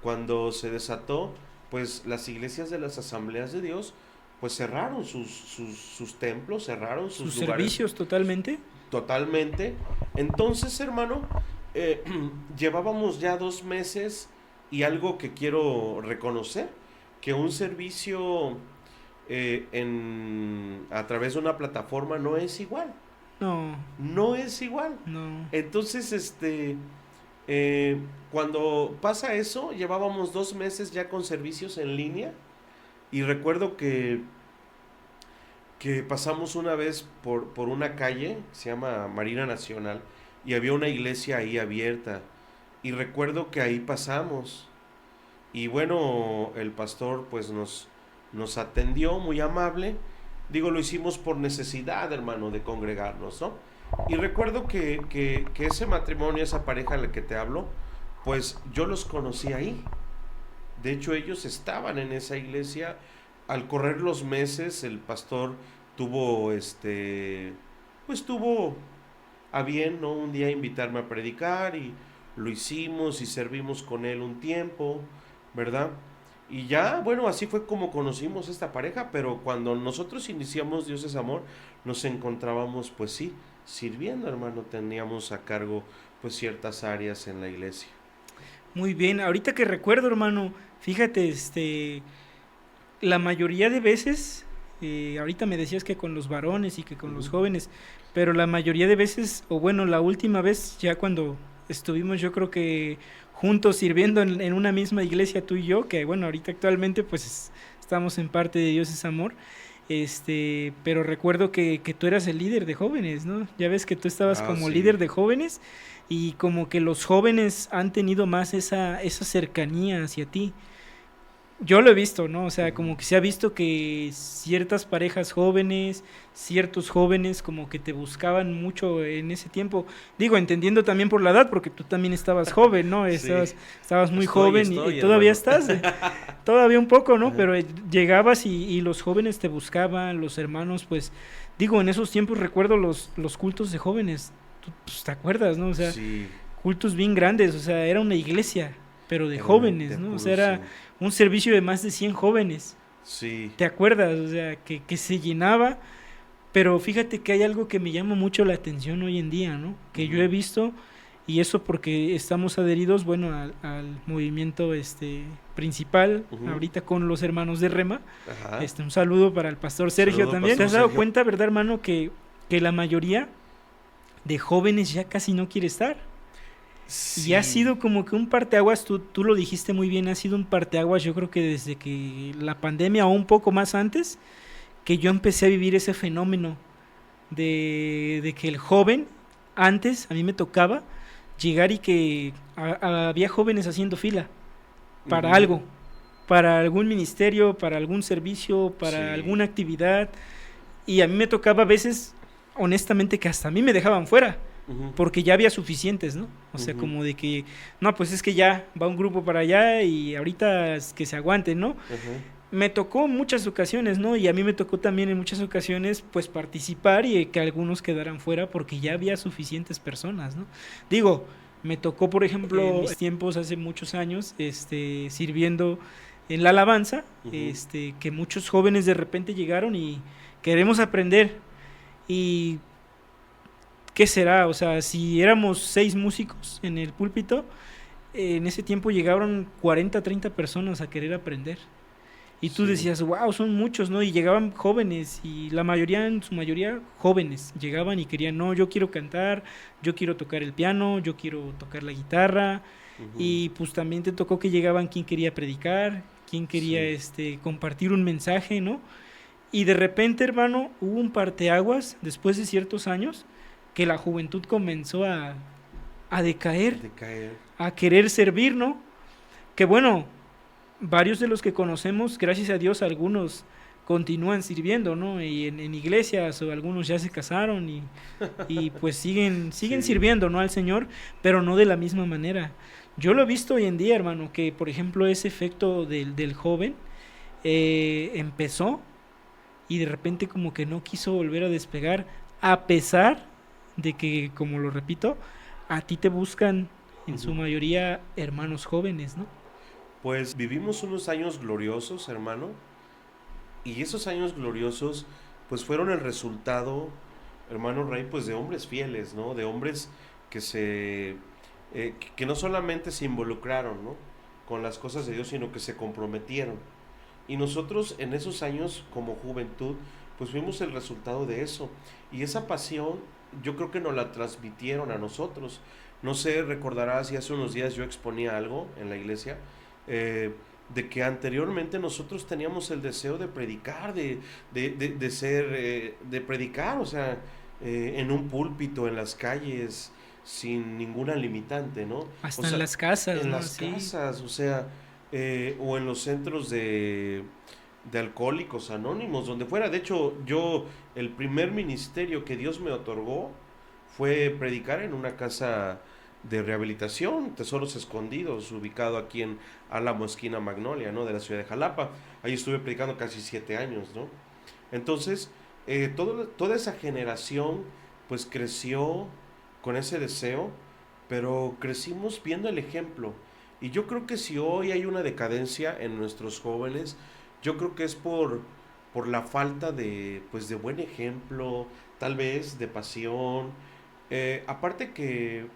cuando se desató, pues las iglesias de las asambleas de Dios, pues cerraron sus templos, cerraron sus sus lugares servicios totalmente. totalmente. Entonces, hermano, eh, llevábamos ya 2 meses y algo que quiero reconocer, que un servicio a través de una plataforma no es igual, No, no es igual. no. Entonces, eh, cuando pasa eso, llevábamos 2 meses ya con servicios en línea y recuerdo que pasamos una vez por una calle, se llama Marina Nacional, y había una iglesia ahí abierta. Y recuerdo que ahí pasamos. Y bueno, el pastor pues nos atendió muy amable. Digo, lo hicimos por necesidad, hermano, de congregarnos, ¿no? Y recuerdo que ese matrimonio, esa pareja a la que te hablo, pues yo los conocí ahí. De hecho, ellos estaban en esa iglesia. Al correr los meses, el pastor tuvo, pues tuvo a bien, ¿no? Un día invitarme a predicar y lo hicimos y servimos con él un tiempo, ¿verdad? Y ya, bueno, así fue como conocimos esta pareja, pero cuando nosotros iniciamos Dios es Amor, nos encontrábamos, pues sí, sirviendo, hermano, teníamos a cargo, pues ciertas áreas en la iglesia. Muy bien. Ahorita que recuerdo, hermano, fíjate, la mayoría de veces, ahorita me decías que con los varones y que con los Ujú. jóvenes, pero la mayoría de veces, o bueno, la última vez, ya cuando estuvimos, yo creo que juntos sirviendo en una misma iglesia, tú y yo, que bueno, ahorita actualmente pues estamos en parte de Dios es Amor, pero recuerdo que tú eras el líder de jóvenes, ¿no? Ya ves que tú estabas Ah, como sí. líder de jóvenes y como que los jóvenes han tenido más esa cercanía hacia ti. Yo lo he visto, ¿no? O sea, Ujú. como que se ha visto que ciertas parejas jóvenes, ciertos jóvenes como que te buscaban mucho en ese tiempo. Digo, entendiendo también por la edad, porque tú también estabas joven, ¿no? Sí, Estabas muy joven y estoy, todavía hermano. estás, todavía un poco, ¿no? Ajá. Pero llegabas y los jóvenes te buscaban, los hermanos, pues, digo, en esos tiempos recuerdo los cultos de jóvenes. Tú, pues, ¿te acuerdas, no? O sea, Sí, cultos bien grandes, o sea, era una iglesia, pero de de jóvenes, ¿no? O sea, puro era sí. un servicio de más de 100 jóvenes. Sí. ¿Te acuerdas? O sea, que se llenaba, pero fíjate que hay algo que me llama mucho la atención hoy en día, ¿no? Que yo he Ujú. visto, y eso porque estamos adheridos, bueno, al movimiento principal, ahorita con los hermanos de Rema. Ajá. Un saludo para el pastor Sergio Saludo, también. pastor ¿Te has dado Sergio. cuenta, verdad, hermano, que la mayoría de jóvenes ya casi no quiere estar? Sí. Y ha sido como que un parteaguas, tú lo dijiste muy bien, ha sido un parteaguas, yo creo que desde que la pandemia o un poco más antes, que yo empecé a vivir ese fenómeno de que el joven, antes a mí me tocaba llegar y que había jóvenes haciendo fila para algo, para algún ministerio, para algún servicio, para Sí. alguna actividad, y a mí me tocaba a veces, honestamente, que hasta a mí me dejaban fuera, porque ya había suficientes, ¿no? O sea, como de que, no, pues es que ya va un grupo para allá y ahorita es que se aguanten, ¿no? Me tocó en muchas ocasiones, ¿no? Y a mí me tocó también en muchas ocasiones, pues, participar y que algunos quedaran fuera porque ya había suficientes personas, ¿no? Digo, me tocó, por ejemplo, en mis tiempos, hace muchos años, sirviendo en la alabanza, que muchos jóvenes de repente llegaron y queremos aprender. Y ¿qué será? O sea, si éramos 6 músicos en el púlpito, en ese tiempo llegaron 40, 30 personas a querer aprender. Y tú decías, wow, son muchos, ¿no? Y llegaban jóvenes, y la mayoría, en su mayoría, jóvenes. Llegaban y querían, no, yo quiero cantar, yo quiero tocar el piano, yo quiero tocar la guitarra. Y pues también te tocó que llegaban quien quería predicar, quien quería compartir un mensaje, ¿no? Y de repente, hermano, hubo un parteaguas, después de ciertos años, que la juventud comenzó a decaer, a querer servir, ¿no? Que bueno, varios de los que conocemos, gracias a Dios, algunos continúan sirviendo, ¿no? Y en iglesias, o algunos ya se casaron y pues siguen sirviendo, ¿no? Al Señor, pero no de la misma manera. Yo lo he visto hoy en día, hermano, que por ejemplo ese efecto del joven empezó y de repente como que no quiso volver a despegar, a pesar de que, como lo repito, a ti te buscan en su mayoría hermanos jóvenes, ¿no? Pues vivimos unos años gloriosos, hermano, y esos años gloriosos pues fueron el resultado, hermano Rey, pues de hombres fieles, ¿no? De hombres que no solamente se involucraron, ¿no? Con las cosas de Dios, sino que se comprometieron. Y nosotros en esos años como juventud pues fuimos el resultado de eso. Y esa pasión yo creo que nos la transmitieron a nosotros. No sé, recordarás, y hace unos días yo exponía algo en la iglesia, de que anteriormente nosotros teníamos el deseo de predicar, de predicar, o sea, en un púlpito, en las calles, sin ninguna limitante, ¿no? Hasta O sea, en las casas, en ¿no? las Sí. casas, o sea, o en los centros de alcohólicos anónimos, donde fuera. De hecho, el primer ministerio que Dios me otorgó fue predicar en una casa de rehabilitación, Tesoros Escondidos, ubicado aquí en Álamo, esquina Magnolia, ¿no? De la ciudad de Jalapa. Ahí estuve predicando casi 7 años, ¿no? Entonces, toda esa generación, pues creció con ese deseo, pero crecimos viendo el ejemplo. Y yo creo que si hoy hay una decadencia en nuestros jóvenes, yo creo que es por la falta pues de buen ejemplo, tal vez de pasión. Aparte que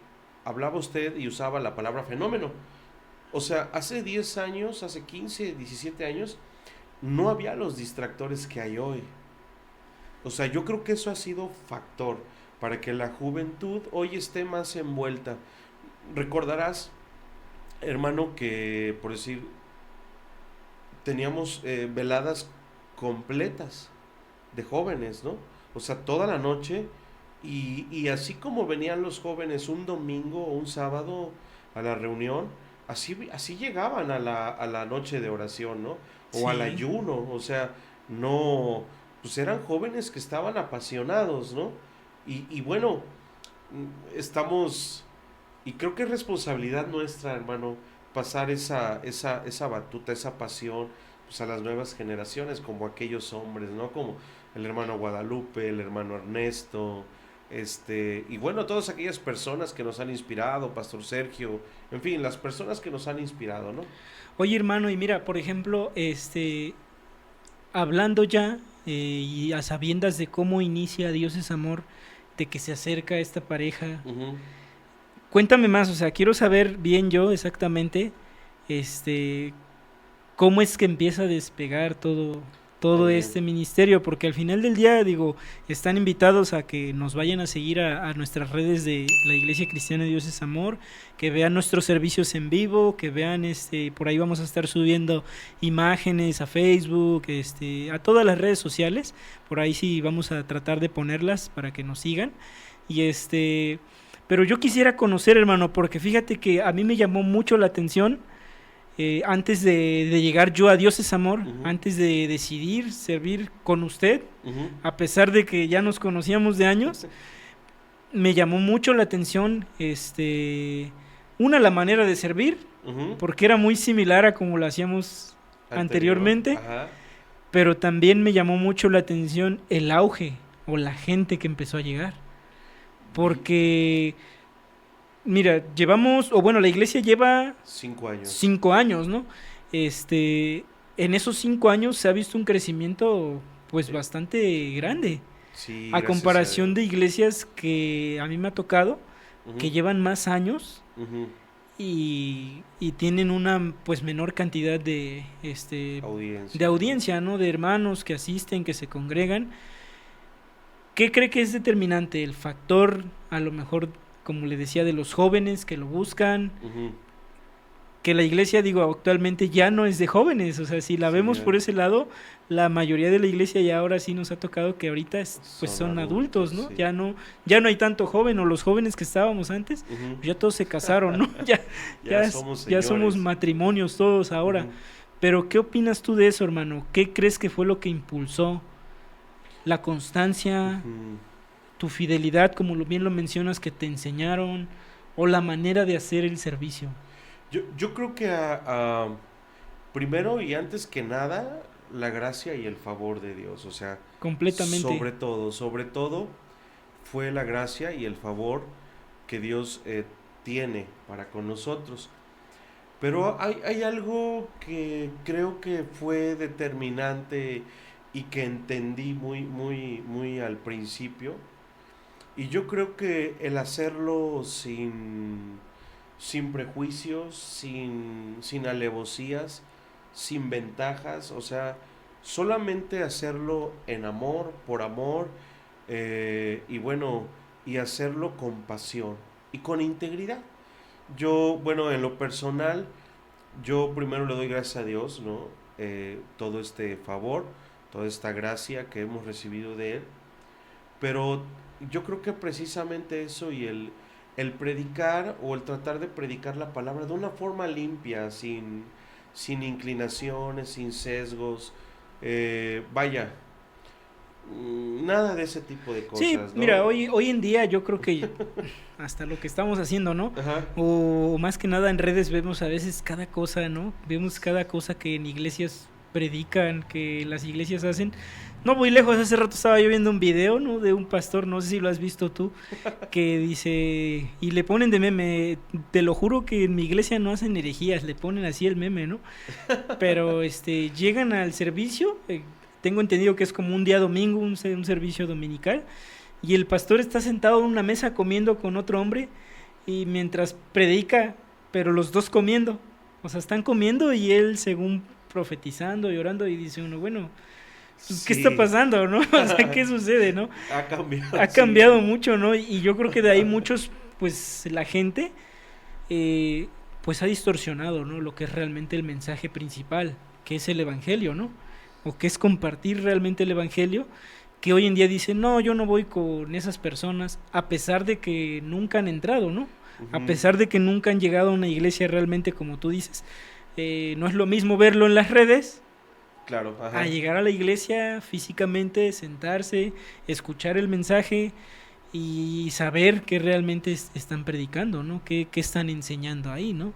hablaba usted y usaba la palabra fenómeno. O sea, hace 10 años, hace 15, 17 años, no había los distractores que hay hoy. O sea, yo creo que eso ha sido factor para que la juventud hoy esté más envuelta. Recordarás, hermano, que por decir, teníamos veladas completas de jóvenes, ¿no? O sea, toda la noche. Y así como venían los jóvenes un domingo o un sábado a la reunión, así llegaban a la noche de oración, ¿no? O al Sí. ayuno, o sea, no, pues eran jóvenes que estaban apasionados, ¿no? Y bueno, estamos, y creo que es responsabilidad nuestra, hermano, pasar esa batuta, esa pasión, pues a las nuevas generaciones, como aquellos hombres, ¿no? Como el hermano Guadalupe, el hermano Ernesto, y bueno, todas aquellas personas que nos han inspirado, Pastor Sergio, en fin, las personas que nos han inspirado, ¿no? Oye, hermano, y mira, por ejemplo, hablando ya y a sabiendas de cómo inicia Dios es amor, de que se acerca esta pareja, Ujú. Cuéntame más, o sea, quiero saber bien yo exactamente, este, cómo es que empieza a despegar todo Muy bien. este ministerio, porque al final del día, digo, están invitados a que nos vayan a seguir a nuestras redes de la Iglesia Cristiana de Dios es Amor, que vean nuestros servicios en vivo, que vean, por ahí vamos a estar subiendo imágenes a Facebook, a todas las redes sociales, por ahí sí vamos a tratar de ponerlas para que nos sigan, y pero yo quisiera conocer, hermano, porque fíjate que a mí me llamó mucho la atención antes de llegar yo a Dios es Amor, Ujú, antes de decidir servir con usted, ujú, a pesar de que ya nos conocíamos de años, me llamó mucho la atención, una, la manera de servir, ujú. porque era muy similar a como lo hacíamos Anterior, anteriormente, ajá. pero también me llamó mucho la atención el auge o la gente que empezó a llegar, Y porque, mira, llevamos, o bueno, la iglesia lleva 5 años. 5 años, ¿no? Este, en esos 5 años se ha visto un crecimiento, pues, Eh, bastante grande, sí, a gracias a comparación de Dios. iglesias que a mí me ha tocado, que Ujú, llevan más años ujú. y tienen una, pues, menor cantidad de Audiencia, ¿no? audiencia, ¿no? De hermanos que asisten, que se congregan. ¿Qué cree que es determinante? El factor, a lo mejor, como le decía, de los jóvenes que lo buscan, Ujú. que la iglesia, digo, actualmente ya no es de jóvenes, o sea, si la Sí, vemos por ese lado, la mayoría de la iglesia ya ahora sí nos ha tocado que ahorita pues son son adultos, adultos, ¿no? sí. Ya no hay tanto joven, o los jóvenes que estábamos antes, Ujú. pues ya todos se casaron, ¿no? Ya, Ya ya, somos ya somos señores. matrimonios todos ahora. Ujú. Pero ¿qué opinas tú de eso, hermano? ¿Qué crees que fue lo que impulsó la constancia, Ujú. tu fidelidad, como bien lo mencionas, que te enseñaron, o la manera de hacer el servicio? Yo creo que primero y antes que nada, la gracia y el favor de Dios. O sea, Completamente. sobre todo fue la gracia y el favor que Dios tiene para con nosotros. Pero hay algo que creo que fue determinante y que entendí muy al principio. Y yo creo que el hacerlo sin prejuicios, sin alevosías, sin ventajas, o sea, solamente hacerlo en amor, por amor, y bueno, y hacerlo con pasión y con integridad. Yo, bueno, en lo personal, yo primero le doy gracias a Dios, ¿no? Todo este favor, toda esta gracia que hemos recibido de Él, pero yo creo que precisamente eso y el predicar o el tratar de predicar la palabra de una forma limpia, sin inclinaciones, sin sesgos, vaya, nada de ese tipo de Sí, cosas, mira, ¿no? hoy en día yo creo que hasta lo que estamos haciendo, ¿no? Ajá, O más que nada en redes vemos a veces cada cosa, ¿no? Vemos cada cosa que en iglesias predican, que las iglesias hacen. No voy lejos, hace rato estaba yo viendo un video, ¿no? De un pastor, no sé si lo has visto tú, que dice, y le ponen de meme, te lo juro que en mi iglesia no hacen herejías, le ponen así el meme, ¿no? Pero llegan al servicio, tengo entendido que es como un día domingo, un servicio dominical, y el pastor está sentado en una mesa comiendo con otro hombre y mientras predica, pero los dos comiendo, o sea, están comiendo y él según profetizando y orando y dice uno, bueno, pues, ¿qué está sí, pasando, no? O sea, ¿qué sucede, no? ha cambiado, Ha sí, cambiado mucho, ¿no? Y yo creo que de ahí muchos, pues la gente, eh, pues ha distorsionado, ¿no? Lo que es realmente el mensaje principal, que es el evangelio, ¿no? O que es compartir realmente el evangelio, que hoy en día dicen, no, yo no voy con esas personas, a pesar de que nunca han entrado, ¿no? A ujú, pesar de que nunca han llegado a una iglesia realmente como tú dices. No es lo mismo verlo en las redes claro, a ajá. llegar a la iglesia físicamente, sentarse, escuchar el mensaje y saber qué realmente están predicando, ¿no? Qué están enseñando ahí, ¿no?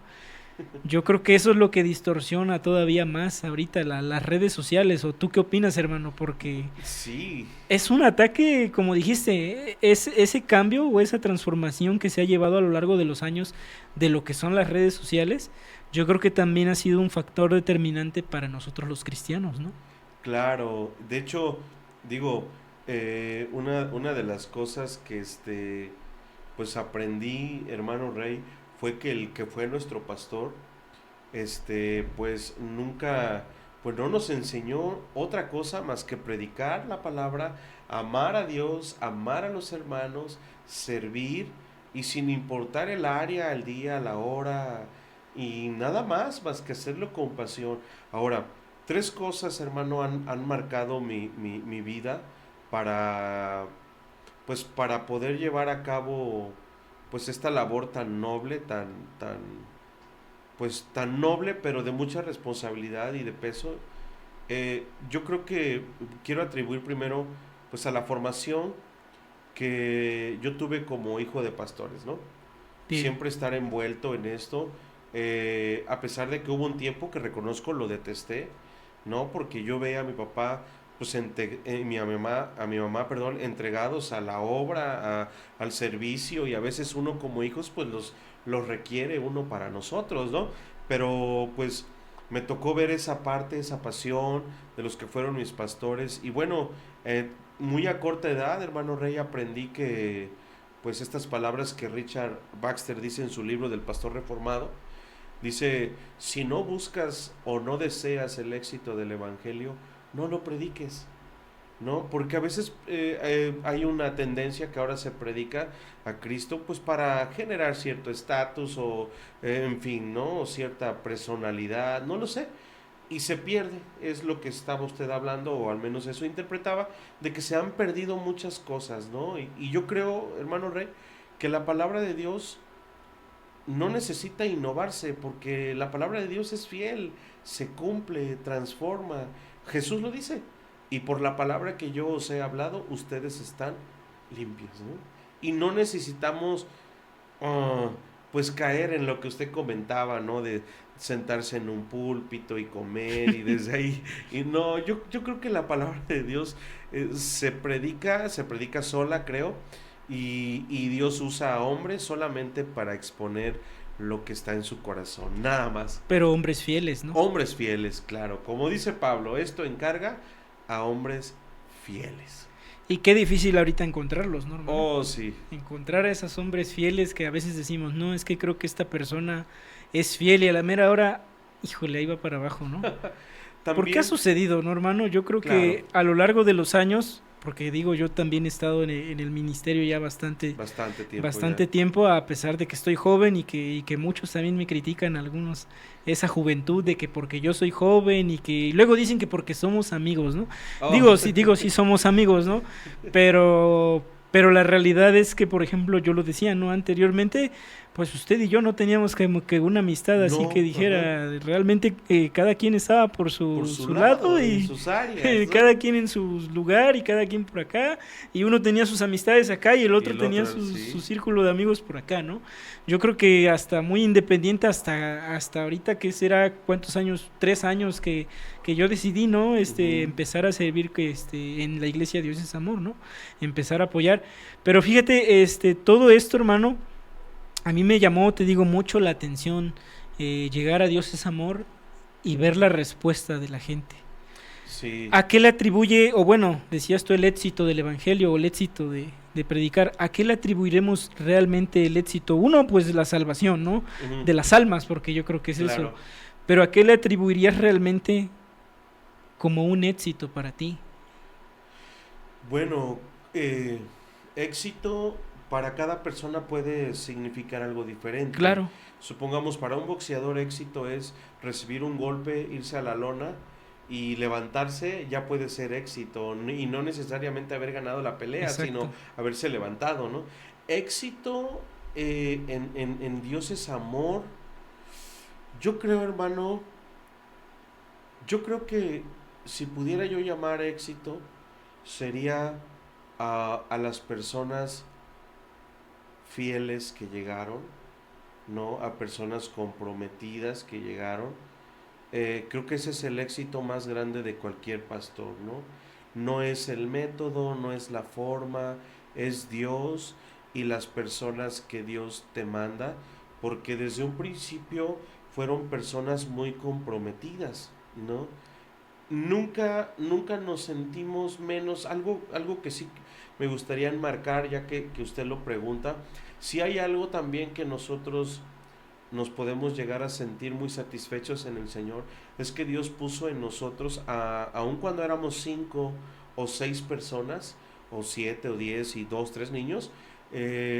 Yo creo que eso es lo que distorsiona todavía más ahorita las redes sociales. ¿O tú qué opinas, hermano? Porque Sí, es un ataque, como dijiste, es ese cambio o esa transformación que se ha llevado a lo largo de los años de lo que son las redes sociales. Yo creo que también ha sido un factor determinante para nosotros los cristianos, ¿no? claro. De hecho, digo, una de las cosas que pues aprendí, hermano Rey, fue que el que fue nuestro pastor, pues nunca, pues no nos enseñó otra cosa más que predicar la palabra, amar a Dios, amar a los hermanos, servir y sin importar el área, el día, la hora y nada más que hacerlo con pasión. Ahora, tres cosas, hermano, han marcado mi vida para, pues para poder llevar a cabo pues esta labor tan noble, pues tan noble, pero de mucha responsabilidad y de peso. Yo creo que quiero atribuir primero pues a la formación que yo tuve como hijo de pastores, ¿no? Sí. Siempre estar envuelto en esto, a pesar de que hubo un tiempo que reconozco lo detesté, ¿no? Porque yo veía a mi papá, pues a mi mamá, perdón, entregados a la obra, al servicio, y a veces uno como hijos, pues los requiere uno para nosotros, ¿no? Pero pues me tocó ver esa parte, esa pasión de los que fueron mis pastores, y bueno, muy a corta edad, hermano Rey, aprendí que pues estas palabras que Richard Baxter dice en su libro del Pastor Reformado, dice, si no buscas o no deseas el éxito del Evangelio, no lo prediques, ¿no? Porque a veces hay una tendencia que ahora se predica a Cristo pues para generar cierto estatus o en fin, ¿no? O cierta personalidad, no lo sé. Y se pierde, es lo que estaba usted hablando, o al menos eso interpretaba, de que se han perdido muchas cosas, ¿no? Y yo creo, hermano Rey, que la palabra de Dios no necesita innovarse, porque la palabra de Dios es fiel, se cumple, transforma. Jesús lo dice, y por la palabra que yo os he hablado, ustedes están limpios, ¿no? Y no necesitamos ah, pues caer en lo que usted comentaba, ¿no? De sentarse en un púlpito y comer y desde ahí. Y no, yo creo que la palabra de Dios se predica sola, creo, y Dios usa a hombres solamente para exponer lo que está en su corazón, nada más. Pero hombres fieles, ¿no? Hombres fieles, claro. Como dice Pablo, esto encarga a hombres fieles. Y qué difícil ahorita encontrarlos, ¿no, hermano? Oh, sí. Encontrar a esos hombres fieles que a veces decimos, no, es que creo que esta persona es fiel y a la mera hora, híjole, ahí va para abajo, ¿no? ¿Por qué ha También, sucedido, no, hermano? Yo creo claro, que a lo largo de los años, porque digo, yo también he estado en el ministerio ya bastante tiempo ya. bastante tiempo, a pesar de que estoy joven y que muchos también me critican, algunos, esa juventud de que porque yo soy joven y luego dicen que porque somos amigos, ¿no? Oh, Digo, sí somos amigos, ¿no? Pero la realidad es que, por ejemplo, yo lo decía, ¿no? Anteriormente, pues usted y yo no teníamos que una amistad así que no, ajá. dijera, realmente cada quien estaba por Por su, su su lado lado, en y sus áreas, ¿no? cada quien en su lugar y cada quien por acá, y uno tenía sus amistades acá y el Y otro el tenía otro, su sí. círculo de amigos por acá, ¿no? Yo creo que hasta muy independiente, hasta ahorita que será, ¿cuántos años? 3 años que yo decidí, ¿no? Ujú. Empezar a servir en la iglesia Dios es Amor, ¿no? Empezar a apoyar. Pero fíjate, todo esto, hermano, a mí me llamó, te digo, mucho la atención, llegar a Dios es Amor y ver la respuesta de la gente. Sí, ¿A qué le atribuye, o bueno, decías tú el éxito del Evangelio o el éxito de predicar? ¿A qué le atribuiremos realmente el éxito? Uno, pues la salvación, ¿no? ujú, De las almas, porque yo creo que es eso. claro. Pero ¿a qué le atribuirías realmente como un éxito para ti? Bueno, éxito para cada persona puede significar algo diferente. Claro, Supongamos, para un boxeador éxito es recibir un golpe, irse a la lona y levantarse, ya puede ser éxito, y no necesariamente haber ganado la pelea, sino exacto. haberse levantado, ¿no? Éxito en Dios es amor. Yo creo, hermano, yo creo que si pudiera yo llamar éxito, sería a las personas fieles que llegaron, ¿no? A personas comprometidas que llegaron. Creo que ese es el éxito más grande de cualquier pastor, ¿no? No es el método, no es la forma, es Dios y las personas que Dios te manda, porque desde un principio fueron personas muy comprometidas, ¿no? nunca nos sentimos menos. Algo que sí me gustaría enmarcar, ya que usted lo pregunta, si hay algo también que nosotros nos podemos llegar a sentir muy satisfechos en el Señor, es que Dios puso en nosotros, aun cuando éramos 5 o 6 personas, o 7 o 10 y 2, 3 niños,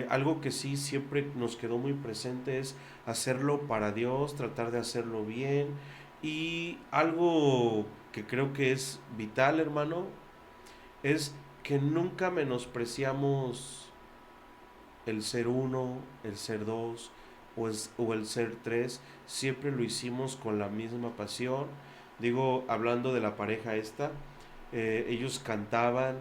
algo que sí siempre nos quedó muy presente es hacerlo para Dios, tratar de hacerlo bien. Y algo que creo que es vital, hermano, es que nunca menospreciamos el ser uno, el ser dos o el ser tres. Siempre lo hicimos con la misma pasión. Digo, hablando de la pareja esta, ellos cantaban,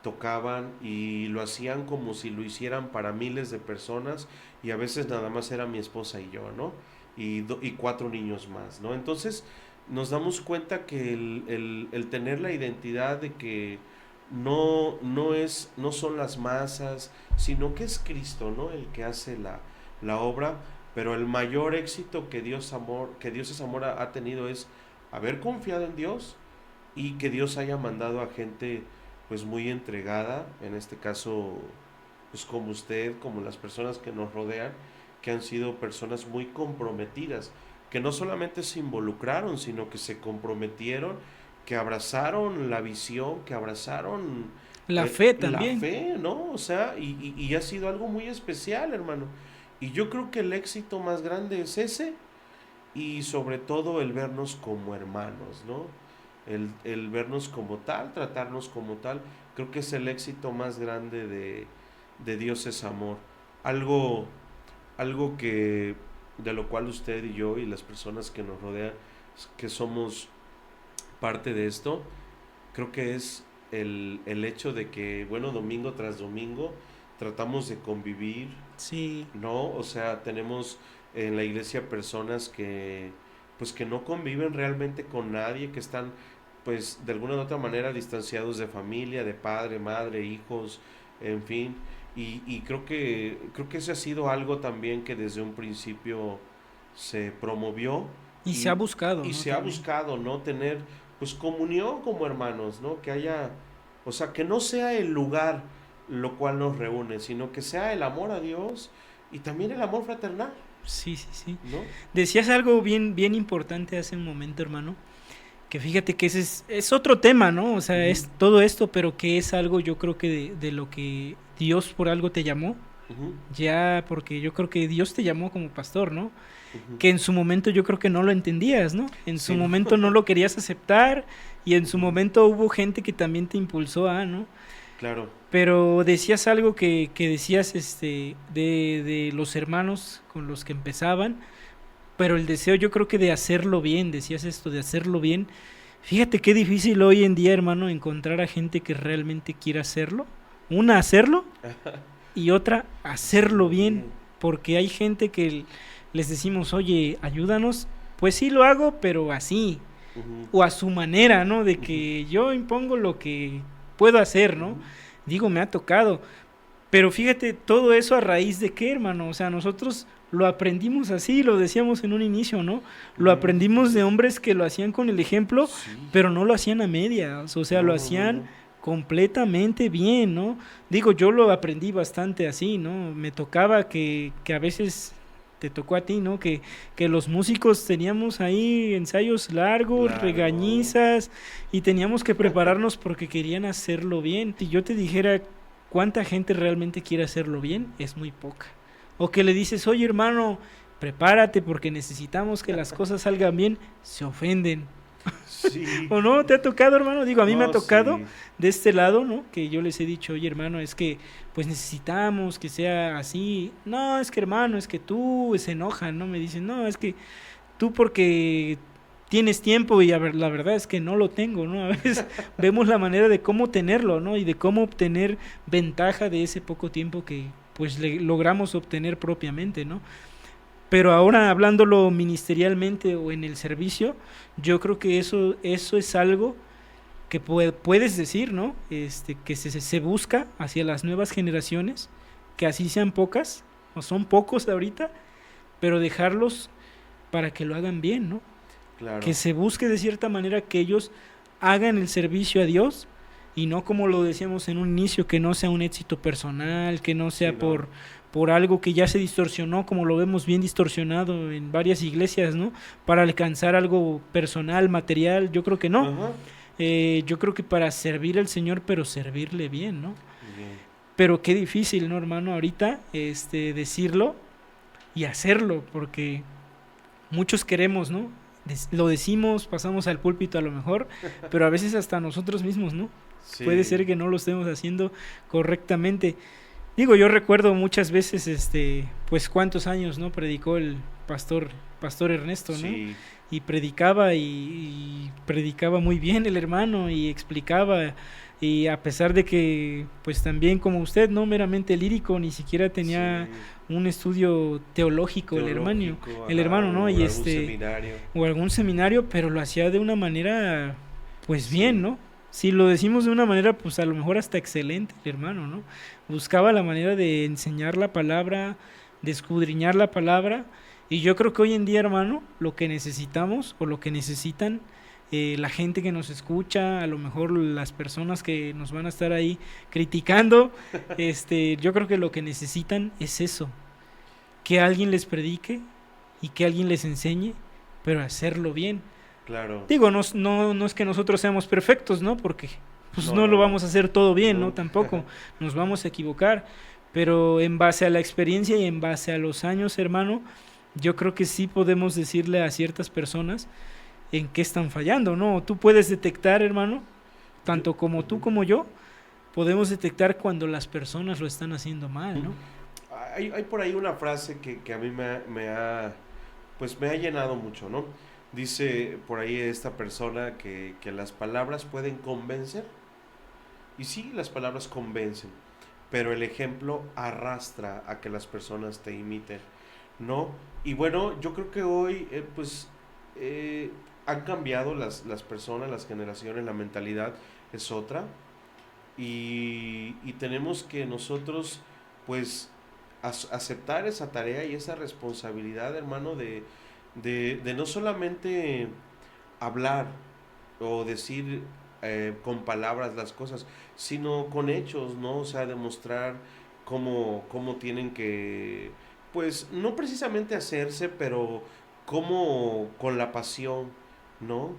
tocaban y lo hacían como si lo hicieran para miles de personas, y a veces nada más era mi esposa y yo, ¿no? Y 4 niños más, ¿no? Entonces nos damos cuenta que el tener la identidad de que no son las masas, sino que es Cristo, ¿no? El que hace la obra, pero el mayor éxito que Dios es amor ha tenido es haber confiado en Dios, y que Dios haya mandado a gente pues muy entregada, en este caso pues como usted, como las personas que nos rodean, que han sido personas muy comprometidas, que no solamente se involucraron, sino que se comprometieron, que abrazaron la visión, que abrazaron La fe la también. fe, ¿no? O sea, y ha sido algo muy especial, hermano. Y yo creo que el éxito más grande es ese, y sobre todo el vernos como hermanos, ¿no? El vernos como tal, tratarnos como tal, creo que es el éxito más grande de Dios es amor. Algo, algo que de lo cual usted y yo y las personas que nos rodean, que somos parte de esto, creo que es el hecho de que, bueno, domingo tras domingo tratamos de convivir, Sí. ¿no? O sea, tenemos en la iglesia personas que pues que no conviven realmente con nadie, que están pues de alguna u otra manera distanciados de familia, de padre, madre, hijos, en fin. Y creo que ese ha sido algo también que desde un principio se promovió, Y se ha y, buscado, y ¿no? se ha También. buscado, ¿no? Tener pues comunión como hermanos, ¿no? Que haya, o sea, que no sea el lugar lo cual nos reúne, sino que sea el amor a Dios y también el amor fraternal, Sí, sí, sí. ¿no? Decías algo bien, bien importante hace un momento, hermano, que fíjate que ese es otro tema, ¿no? O sea, Ujú, es todo esto, pero que es algo yo creo que de lo que Dios por algo te llamó, ujú, ya, porque yo creo que Dios te llamó como pastor, ¿no? ujú. Que en su momento yo creo que no lo entendías, ¿no? En su Sí, ¿no? momento no lo querías aceptar y en su Ujú, momento hubo gente que también te impulsó a, ¿no? claro. Pero decías algo que decías de los hermanos con los que empezaban, pero el deseo yo creo que de hacerlo bien, decías esto, de hacerlo bien. Fíjate qué difícil hoy en día, hermano, encontrar a gente que realmente quiera hacerlo. Una, hacerlo, y otra, hacerlo Hacerlo bien, bien. porque hay gente que les decimos, oye, ayúdanos, pues sí lo hago, pero así, Ujú, o a su manera, ¿no? De ujú, que yo impongo lo que puedo hacer, ¿no? ujú, Digo, me ha tocado. Pero fíjate, todo eso a raíz de qué, hermano. O sea, nosotros lo aprendimos así, lo decíamos en un inicio, ¿no? Lo ujú. aprendimos de hombres que lo hacían con el ejemplo, Sí. pero no lo hacían a medias. O sea, lo No, no, no, hacían no. completamente bien, ¿no? Digo, yo lo aprendí bastante así, ¿no? Me tocaba que a veces te tocó a ti, ¿no? Que los músicos teníamos ahí ensayos largos, Claro. regañizas, y teníamos que prepararnos porque querían hacerlo bien. Si yo te dijera cuánta gente realmente quiere hacerlo bien, es muy poca. O que le dices, oye hermano, prepárate porque necesitamos que las cosas salgan bien, se ofenden. Sí. ¿O no? ¿Te ha tocado, hermano? Digo, a mí me ha No, tocado sí. de este lado, ¿no? Que yo les he dicho, oye hermano, es que pues necesitamos que sea así. No, es que hermano, es que tú se enojan, ¿no? Me dicen, no, es que tú porque tienes tiempo y a ver, la verdad es que no lo tengo, ¿no? A veces vemos la manera de cómo tenerlo, ¿no? Y de cómo obtener ventaja de ese poco tiempo que pues logramos obtener propiamente, ¿no? Pero ahora hablándolo ministerialmente o en el servicio, yo creo que eso es algo que puedes decir, ¿no? Que se busca hacia las nuevas generaciones, que así sean pocas, o son pocos ahorita, pero dejarlos para que lo hagan bien, ¿no? Que Claro. se busque de cierta manera que ellos hagan el servicio a Dios y no como lo decíamos en un inicio, que no sea un éxito personal, que no sea Sí, no. por algo que ya se distorsionó, como lo vemos bien distorsionado en varias iglesias, ¿no? Para alcanzar algo personal, material, yo creo que no. Ajá. Yo creo que para servir al Señor, pero servirle bien, ¿no? Bien. Pero qué difícil, ¿no, hermano? Ahorita, decirlo y hacerlo, porque muchos queremos, ¿no? Lo decimos, pasamos al púlpito a lo mejor, pero a veces hasta nosotros mismos, ¿no? Puede Sí, ser que no lo estemos haciendo correctamente. Digo, yo recuerdo muchas veces, pues cuántos años, ¿no? Predicó el pastor Ernesto, ¿no? sí, Y predicaba y predicaba muy bien el hermano y explicaba, y a pesar de que pues también como usted, no meramente lírico, ni siquiera tenía sí. un estudio teológico Teológico, el ajá, hermano, ¿no? o Y algún seminario. o algún seminario, pero lo hacía de una manera pues bien, Sí, ¿no? Si lo decimos de una manera, pues a lo mejor hasta excelente el hermano, ¿no? Buscaba la manera de enseñar la palabra, de escudriñar la palabra, y yo creo que hoy en día, hermano, lo que necesitamos o lo que necesitan la gente que nos escucha, a lo mejor las personas que nos van a estar ahí criticando, yo creo que lo que necesitan es eso, que alguien les predique y que alguien les enseñe, pero hacerlo bien. claro. Digo, no es que nosotros seamos perfectos, ¿no? Porque pues No, no no, lo no. vamos a hacer todo bien, ¿no? Nunca. Tampoco nos vamos a equivocar, pero en base a la experiencia y en base a los años, hermano, yo creo que sí podemos decirle a ciertas personas en qué están fallando, ¿no? Tú puedes detectar, hermano, Yo, tanto como tú ujú. como yo, podemos detectar cuando las personas lo están haciendo mal, ¿no? Hay por ahí una frase que a mí pues me ha llenado mucho, ¿no? Dice por ahí esta persona que las palabras pueden convencer. Y sí, las palabras convencen, pero el ejemplo arrastra a que las personas te imiten, ¿no? Y bueno, yo creo que hoy, pues, eh, han cambiado las personas, las generaciones, la mentalidad es otra. Y tenemos que nosotros, pues, aceptar esa tarea y esa responsabilidad, hermano, de no solamente hablar o decir con palabras las cosas, sino con hechos, ¿no? O sea, demostrar cómo tienen que, pues, no precisamente hacerse, pero cómo con la pasión, ¿no?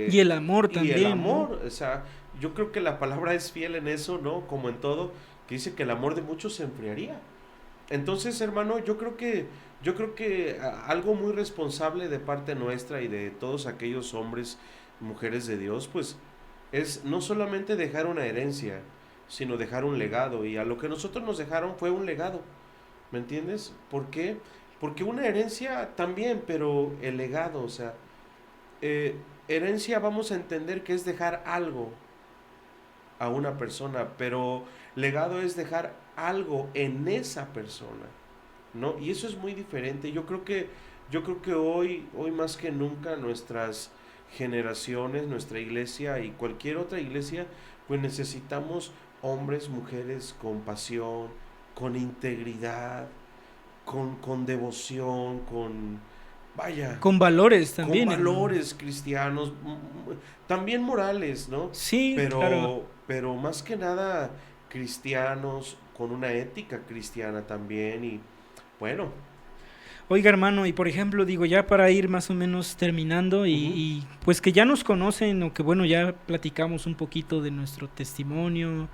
Y el amor Y el también, ¿no? amor, o sea, yo creo que la palabra es fiel en eso, ¿no? Como en todo, que dice que el amor de muchos se enfriaría. Entonces, hermano, yo creo que algo muy responsable de parte nuestra y de todos aquellos hombres, mujeres de Dios, pues es no solamente dejar una herencia, sino dejar un legado. Y a lo que nosotros nos dejaron fue un legado, ¿me entiendes? ¿Por qué? Porque una herencia también, pero el legado, o sea, eh, herencia vamos a entender que es dejar algo a una persona, pero legado es dejar algo en esa persona. ¿No? Y eso es muy diferente. Yo creo que hoy más que nunca nuestras generaciones, nuestra iglesia y cualquier otra iglesia, pues necesitamos hombres, mujeres con pasión, con integridad, con devoción, vaya, Con valores con también, hermano. valores cristianos, también morales, ¿no? Sí, claro. Pero más que nada cristianos, con una ética cristiana también y bueno, Oiga, hermano, y por ejemplo, digo, ya para ir más o menos terminando ujú, pues que ya nos conocen o que bueno, ya platicamos un poquito de nuestro testimonio,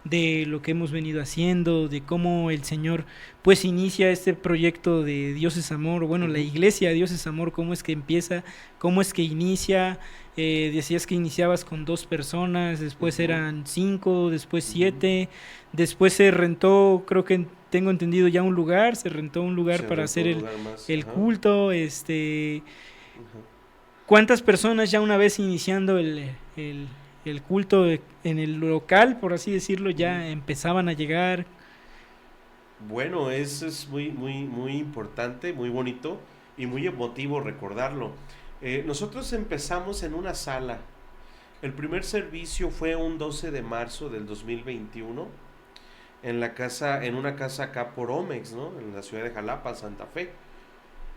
de lo que hemos venido haciendo, de cómo el Señor pues inicia este proyecto de Dios es amor, bueno, la ujú, iglesia Dios es amor, cómo es que empieza, cómo es que inicia, decías que iniciabas con 2 personas, después ujú, eran 5, después ujú. 7, después se rentó, creo que tengo entendido ya un lugar, se rentó un lugar Se para rentó hacer un lugar más, el ajá, culto, ajá. ¿cuántas personas ya una vez iniciando el culto en el local, por así decirlo, Ujú. ya empezaban a llegar? Bueno, eso es muy, muy, muy importante, muy bonito y muy emotivo recordarlo. Nosotros empezamos en una sala. El primer servicio fue un 12 de marzo del 2021 en una casa acá por Omex, ¿no? En la ciudad de Jalapa, Santa Fe,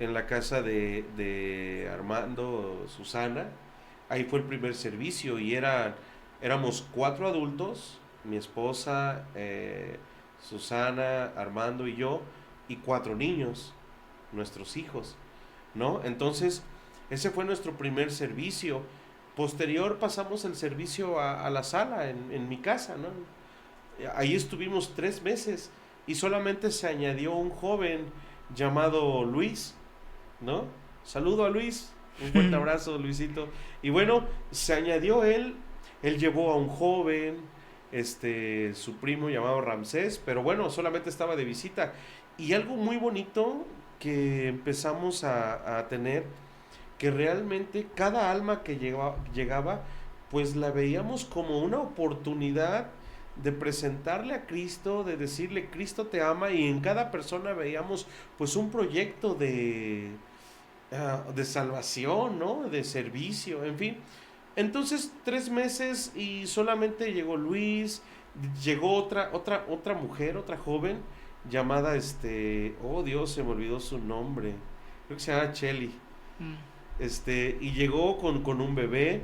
en la casa de Armando, Susana. ahí fue el primer servicio y éramos 4 adultos, mi esposa, Susana, Armando y yo, y 4 niños, nuestros hijos, ¿no? Entonces, ese fue nuestro primer servicio. Posterior pasamos el servicio a la sala en mi casa, ¿no? Ahí estuvimos 3 meses y solamente se añadió un joven llamado Luis, ¿no? Saludo a Luis, un fuerte abrazo, Luisito. Y bueno, se añadió él llevó a un joven, su primo llamado Ramsés, pero bueno, solamente estaba de visita. Y algo muy bonito que empezamos a tener, que realmente cada alma que llegaba, pues la veíamos como una oportunidad de presentarle a Cristo, de decirle Cristo te ama, y en cada persona veíamos pues un proyecto de salvación, ¿no? De servicio, en fin. Entonces 3 meses y solamente llegó Luis, llegó otra mujer, otra joven llamada oh Dios, se me olvidó su nombre, creo que se llama Chelly, Mm. y llegó con un bebé.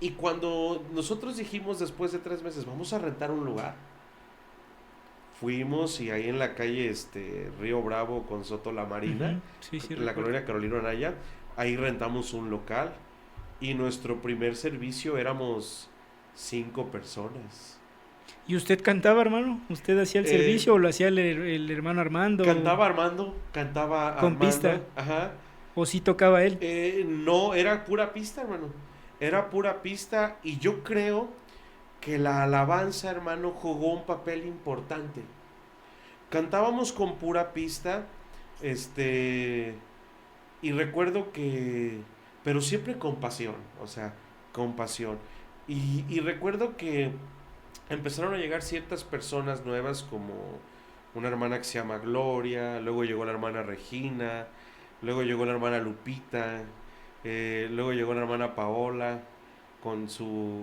Y cuando nosotros dijimos después de 3 meses, vamos a rentar un lugar, fuimos y ahí en la calle Río Bravo con Soto La Marina, Ujú. Sí, sí, en la recuerdo. colonia Carolina Anaya, ahí rentamos un local y nuestro primer servicio éramos 5 personas. ¿Y usted cantaba, hermano? ¿Usted hacía el Eh, servicio o lo hacía el hermano Armando cantaba con pista? Armando, ajá. ¿O sí tocaba él? No, era pura pista, hermano. Era pura pista y yo creo que la alabanza, hermano, jugó un papel importante. Cantábamos con pura pista, este, y recuerdo que, pero siempre con pasión, o sea, con pasión. Y recuerdo que empezaron a llegar ciertas personas nuevas como una hermana que se llama Gloria, luego llegó la hermana Regina, luego llegó la hermana Lupita, luego llegó la hermana Paola con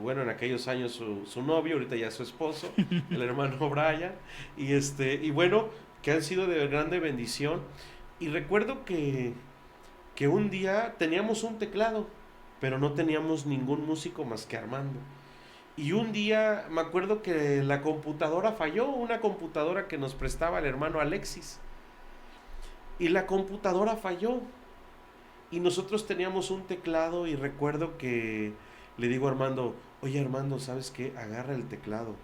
bueno, en aquellos años su novio, ahorita ya su esposo, el hermano Brian, y bueno, que han sido de grande bendición. Y recuerdo que un día teníamos un teclado, pero no teníamos ningún músico más que Armando. Y un día me acuerdo que la computadora falló, una computadora que nos prestaba el hermano Alexis. Y la computadora falló. Y nosotros teníamos un teclado y recuerdo que le digo a Armando, oye Armando, ¿sabes qué? Agarra el teclado.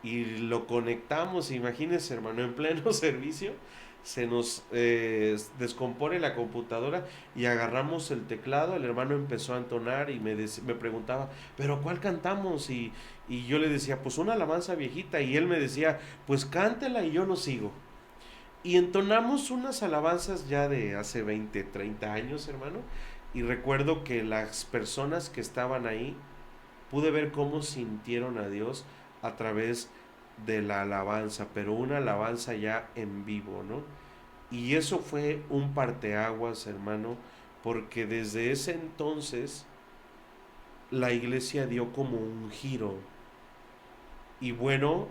Y lo conectamos, imagínense hermano, en pleno servicio se nos descompone la computadora y agarramos el teclado, el hermano empezó a entonar y me preguntaba, ¿pero cuál cantamos? Y yo le decía, pues una alabanza viejita, y él me decía, pues cántela y yo lo sigo. Y entonamos unas alabanzas ya de hace 20 30 años, hermano, y recuerdo que las personas que estaban ahí, pude ver cómo sintieron a Dios a través de la alabanza, pero una alabanza ya en vivo, ¿no? Y eso fue un parteaguas, hermano, porque desde ese entonces la iglesia dio como un giro. Y bueno,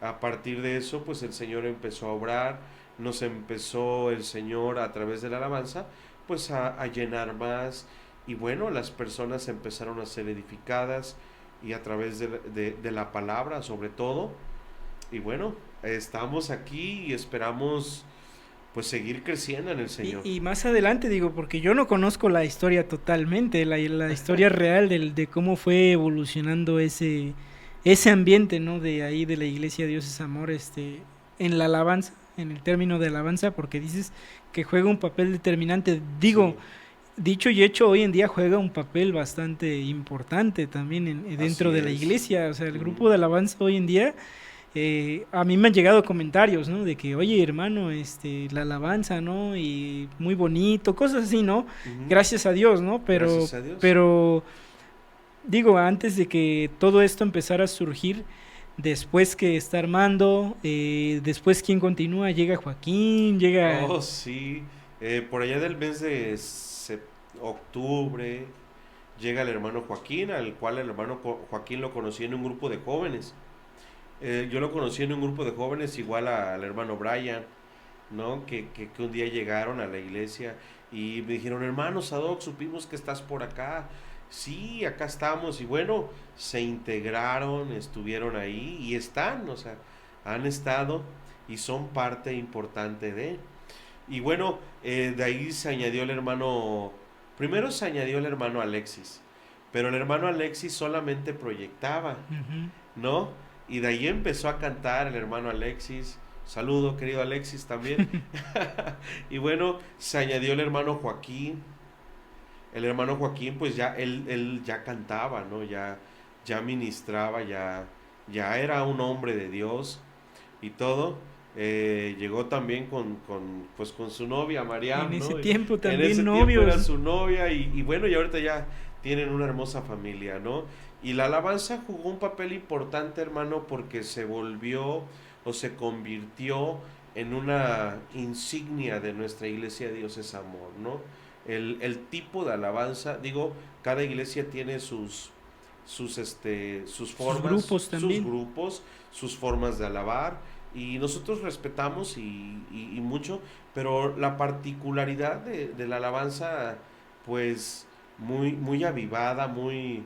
a partir de eso, pues el Señor empezó a obrar, nos empezó el Señor a través de la alabanza, pues a llenar más. Y bueno, las personas empezaron a ser edificadas y a través de la palabra sobre todo. Y bueno, estamos aquí y esperamos pues seguir creciendo en el Señor. Y más adelante, digo, porque yo no conozco la historia totalmente, la historia real de cómo fue evolucionando ese ambiente, ¿no? De ahí de la iglesia Dios es amor, en la alabanza, en el término de alabanza, porque dices que juega un papel determinante. Digo, Sí, dicho y hecho, hoy en día juega un papel bastante importante también dentro así de la es. iglesia. O sea, el Ujú, grupo de alabanza hoy en día, a mí me han llegado comentarios, ¿no? De que, oye, hermano, la alabanza, ¿no? Y muy bonito, cosas así, ¿no? ujú. Gracias a Dios, ¿no? Gracias a Dios. Pero, digo, antes de que todo esto empezara a surgir, después que está Armando, después quién continúa, llega Joaquín, llega... Oh, sí. Por allá del mes de octubre llega el hermano Joaquín, al cual el hermano Joaquín lo conocí en un grupo de jóvenes. Yo lo conocí en un grupo de jóvenes igual al hermano Brian. ¿no? Que un día llegaron a la iglesia y me dijeron, hermano Sadoc, supimos que estás por acá. Sí, acá estamos. Y bueno, se integraron, estuvieron ahí y están, o sea, han estado y son parte importante de. Y bueno, de ahí se añadió el hermano, primero se añadió el hermano Alexis, pero el hermano Alexis solamente proyectaba, Ujú. ¿no? Y de ahí empezó a cantar el hermano Alexis. Saludo, querido Alexis, también. Y bueno, se añadió el hermano Joaquín. El hermano Joaquín, pues ya, él ya cantaba, ¿no? Ya ministraba, ya era un hombre de Dios y todo. Llegó también pues con su novia, En Mariam, ese ¿no? tiempo En también ese tiempo era novios. su novia y bueno, y ahorita ya tienen una hermosa familia, ¿no? Y la alabanza jugó un papel importante, hermano, porque se volvió o se convirtió en una insignia de nuestra iglesia Dios es amor, ¿no? El tipo de alabanza, digo, cada iglesia tiene sus Sus formas, grupos sus también. grupos, sus formas de alabar, y nosotros respetamos y mucho, pero la particularidad de la alabanza, pues muy avivada, muy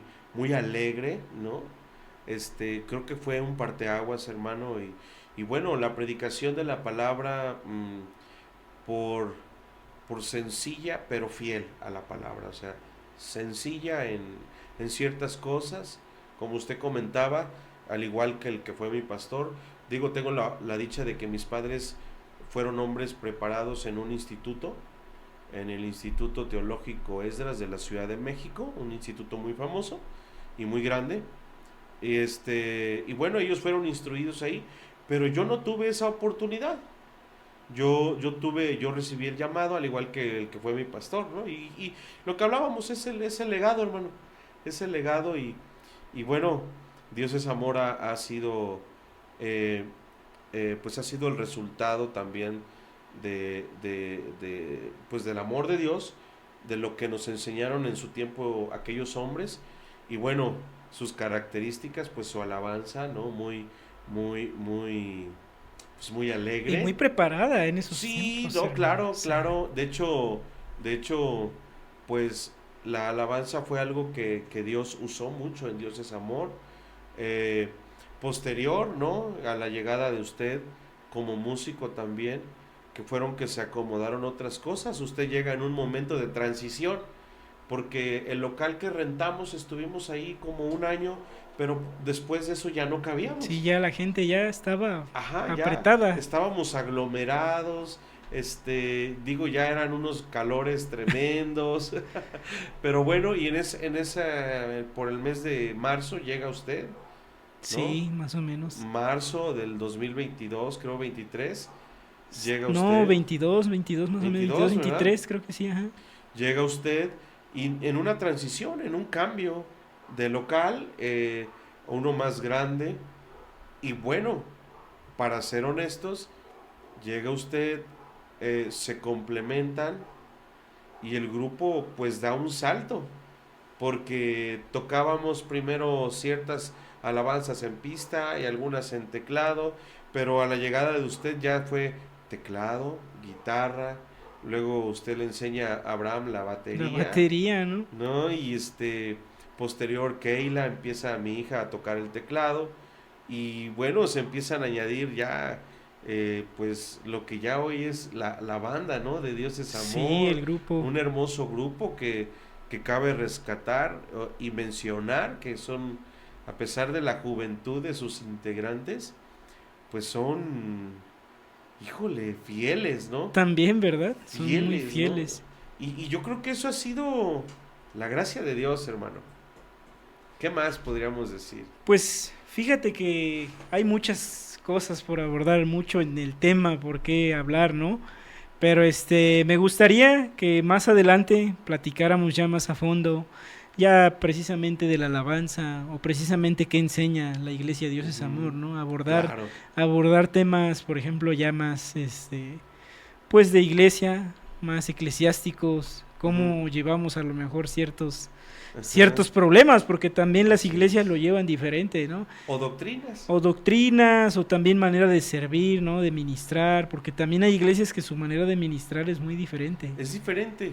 alegre, ¿no? Creo que fue un parteaguas, hermano, y bueno, la predicación de la palabra, por, por sencilla pero fiel a la palabra, o sea, sencilla en ciertas cosas, como usted comentaba, al igual que el que fue mi pastor, digo, tengo la dicha de que mis padres fueron hombres preparados en un instituto, en el Instituto Teológico Esdras de la Ciudad de México, un instituto muy famoso y muy grande, y bueno, ellos fueron instruidos ahí, pero yo no tuve esa oportunidad. Yo recibí el llamado, al igual que el que fue mi pastor, ¿no? Y lo que hablábamos es el legado, hermano. Es el legado y bueno, Dios es amor ha sido, eh, pues ha sido el resultado también pues del amor de Dios, de lo que nos enseñaron en su tiempo aquellos hombres. Y bueno, sus características, pues su alabanza, ¿no? Pues muy Y muy alegre. preparada en esos Sí, tiempos, no, hermano. O claro, sea, claro. De hecho, pues la alabanza fue algo que Dios usó mucho en Dios es amor. Eh, Posterior, ¿no? A la llegada de usted como músico también, que fueron que se acomodaron otras cosas. Usted llega en un momento de transición, porque el local que rentamos estuvimos ahí como un año, pero después de eso ya no sí, cabíamos. ya la gente ya estaba Ajá, ya apretada. estábamos aglomerados, digo, ya eran unos calores tremendos, pero bueno, y por el mes de marzo llega usted, ¿no? Sí, más o menos. Marzo del 2022, creo 23, llega No, usted, 22 más o menos, 22 22, ¿verdad? 23 creo que sí, ajá. Llega usted y en una transición, en un cambio de local, a uno más grande, y bueno, para ser honestos, llega usted, se complementan y el grupo pues da un salto, porque tocábamos primero ciertas alabanzas en pista y algunas en teclado, pero a la llegada de usted ya fue teclado, guitarra, luego usted le enseña a Abraham la La batería, batería, ¿no? ¿no? Y posterior Keila empieza mi hija a tocar el teclado y bueno, se empiezan a añadir ya pues lo que ya hoy es la banda, ¿no? De Dios es Sí, amor, el grupo. un hermoso grupo que cabe rescatar y mencionar que son, a pesar de la juventud de sus integrantes, pues son, híjole, fieles, ¿no? También, ¿verdad? Son muy Fieles, ¿no? fieles. Y yo creo que eso ha sido la gracia de Dios, hermano. ¿Qué más podríamos decir? Pues fíjate que hay muchas cosas por abordar, mucho en el tema, por qué hablar, ¿no? Pero me gustaría que más adelante platicáramos ya más a fondo, ya precisamente de la alabanza o precisamente qué enseña la Iglesia Dios es amor, Ujú, ¿no? claro. Abordar temas, por ejemplo, ya más, pues de iglesia, más eclesiásticos, cómo llevamos a lo mejor ciertos problemas, porque también las iglesias lo llevan diferente, ¿no? O doctrinas. O doctrinas, o también manera de servir, ¿no? De ministrar, porque también hay iglesias que su manera de ministrar es muy diferente. Es diferente.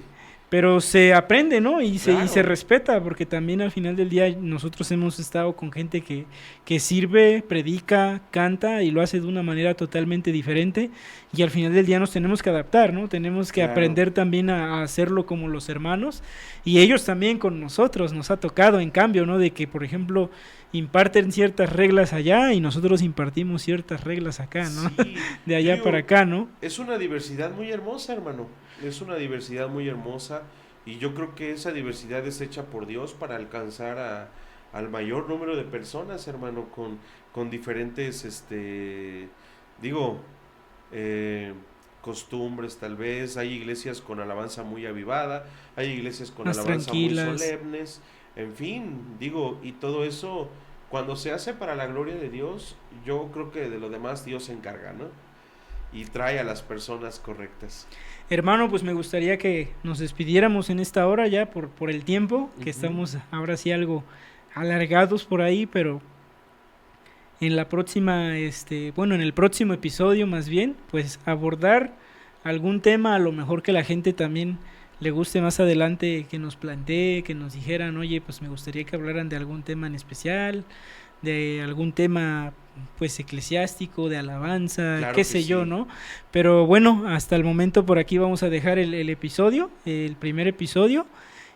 Pero se aprende, ¿no? Y Claro. se respeta, porque también al final del día nosotros hemos estado con gente que sirve, predica, canta y lo hace de una manera totalmente diferente, y al final del día nos tenemos que adaptar, ¿no? Tenemos que Claro. aprender también a hacerlo como los hermanos, y ellos también con nosotros. Nos ha tocado, en cambio, ¿no? De que, por ejemplo, imparten ciertas reglas allá y nosotros impartimos ciertas reglas acá, ¿no? Sí, De yo allá digo, para acá, ¿no? es una diversidad muy hermosa, hermano. Es una diversidad muy hermosa y yo creo que esa diversidad es hecha por Dios para alcanzar al mayor número de personas, hermano, con diferentes, digo, eh, costumbres tal vez. Hay iglesias con alabanza muy avivada, hay iglesias con Más alabanza muy tranquilas. solemnes, en fin, digo, y todo eso, cuando se hace para la gloria de Dios, yo creo que de lo demás Dios se encarga, ¿no? Y trae a las personas correctas. Hermano, pues me gustaría que nos despidiéramos en esta hora ya por el tiempo, que Ujú. estamos ahora sí algo alargados por ahí, pero en la próxima, bueno, en el próximo episodio más bien, pues abordar algún tema a lo mejor que la gente también le guste más adelante, que nos plantee, que nos dijeran, oye, pues me gustaría que hablaran de algún tema en especial, de algún tema pues eclesiástico, de alabanza, Claro qué que sé yo, sí. ¿no? Pero bueno, hasta el momento por aquí vamos a dejar el episodio, el primer episodio,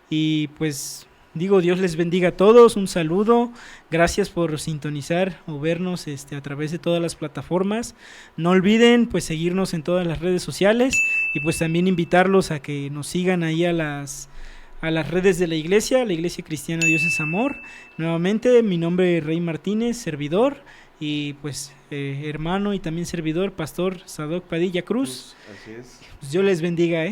y pues digo, Dios les bendiga a todos, un saludo, gracias por sintonizar o vernos a través de todas las plataformas. No olviden pues seguirnos en todas las redes sociales, y pues también invitarlos a que nos sigan ahí a las redes de la Iglesia Cristiana Dios es Amor. Nuevamente, mi nombre es Rey Martínez, servidor, y pues hermano y también servidor, Pastor Sadoc Padilla Cruz. Así es. Pues Dios les bendiga,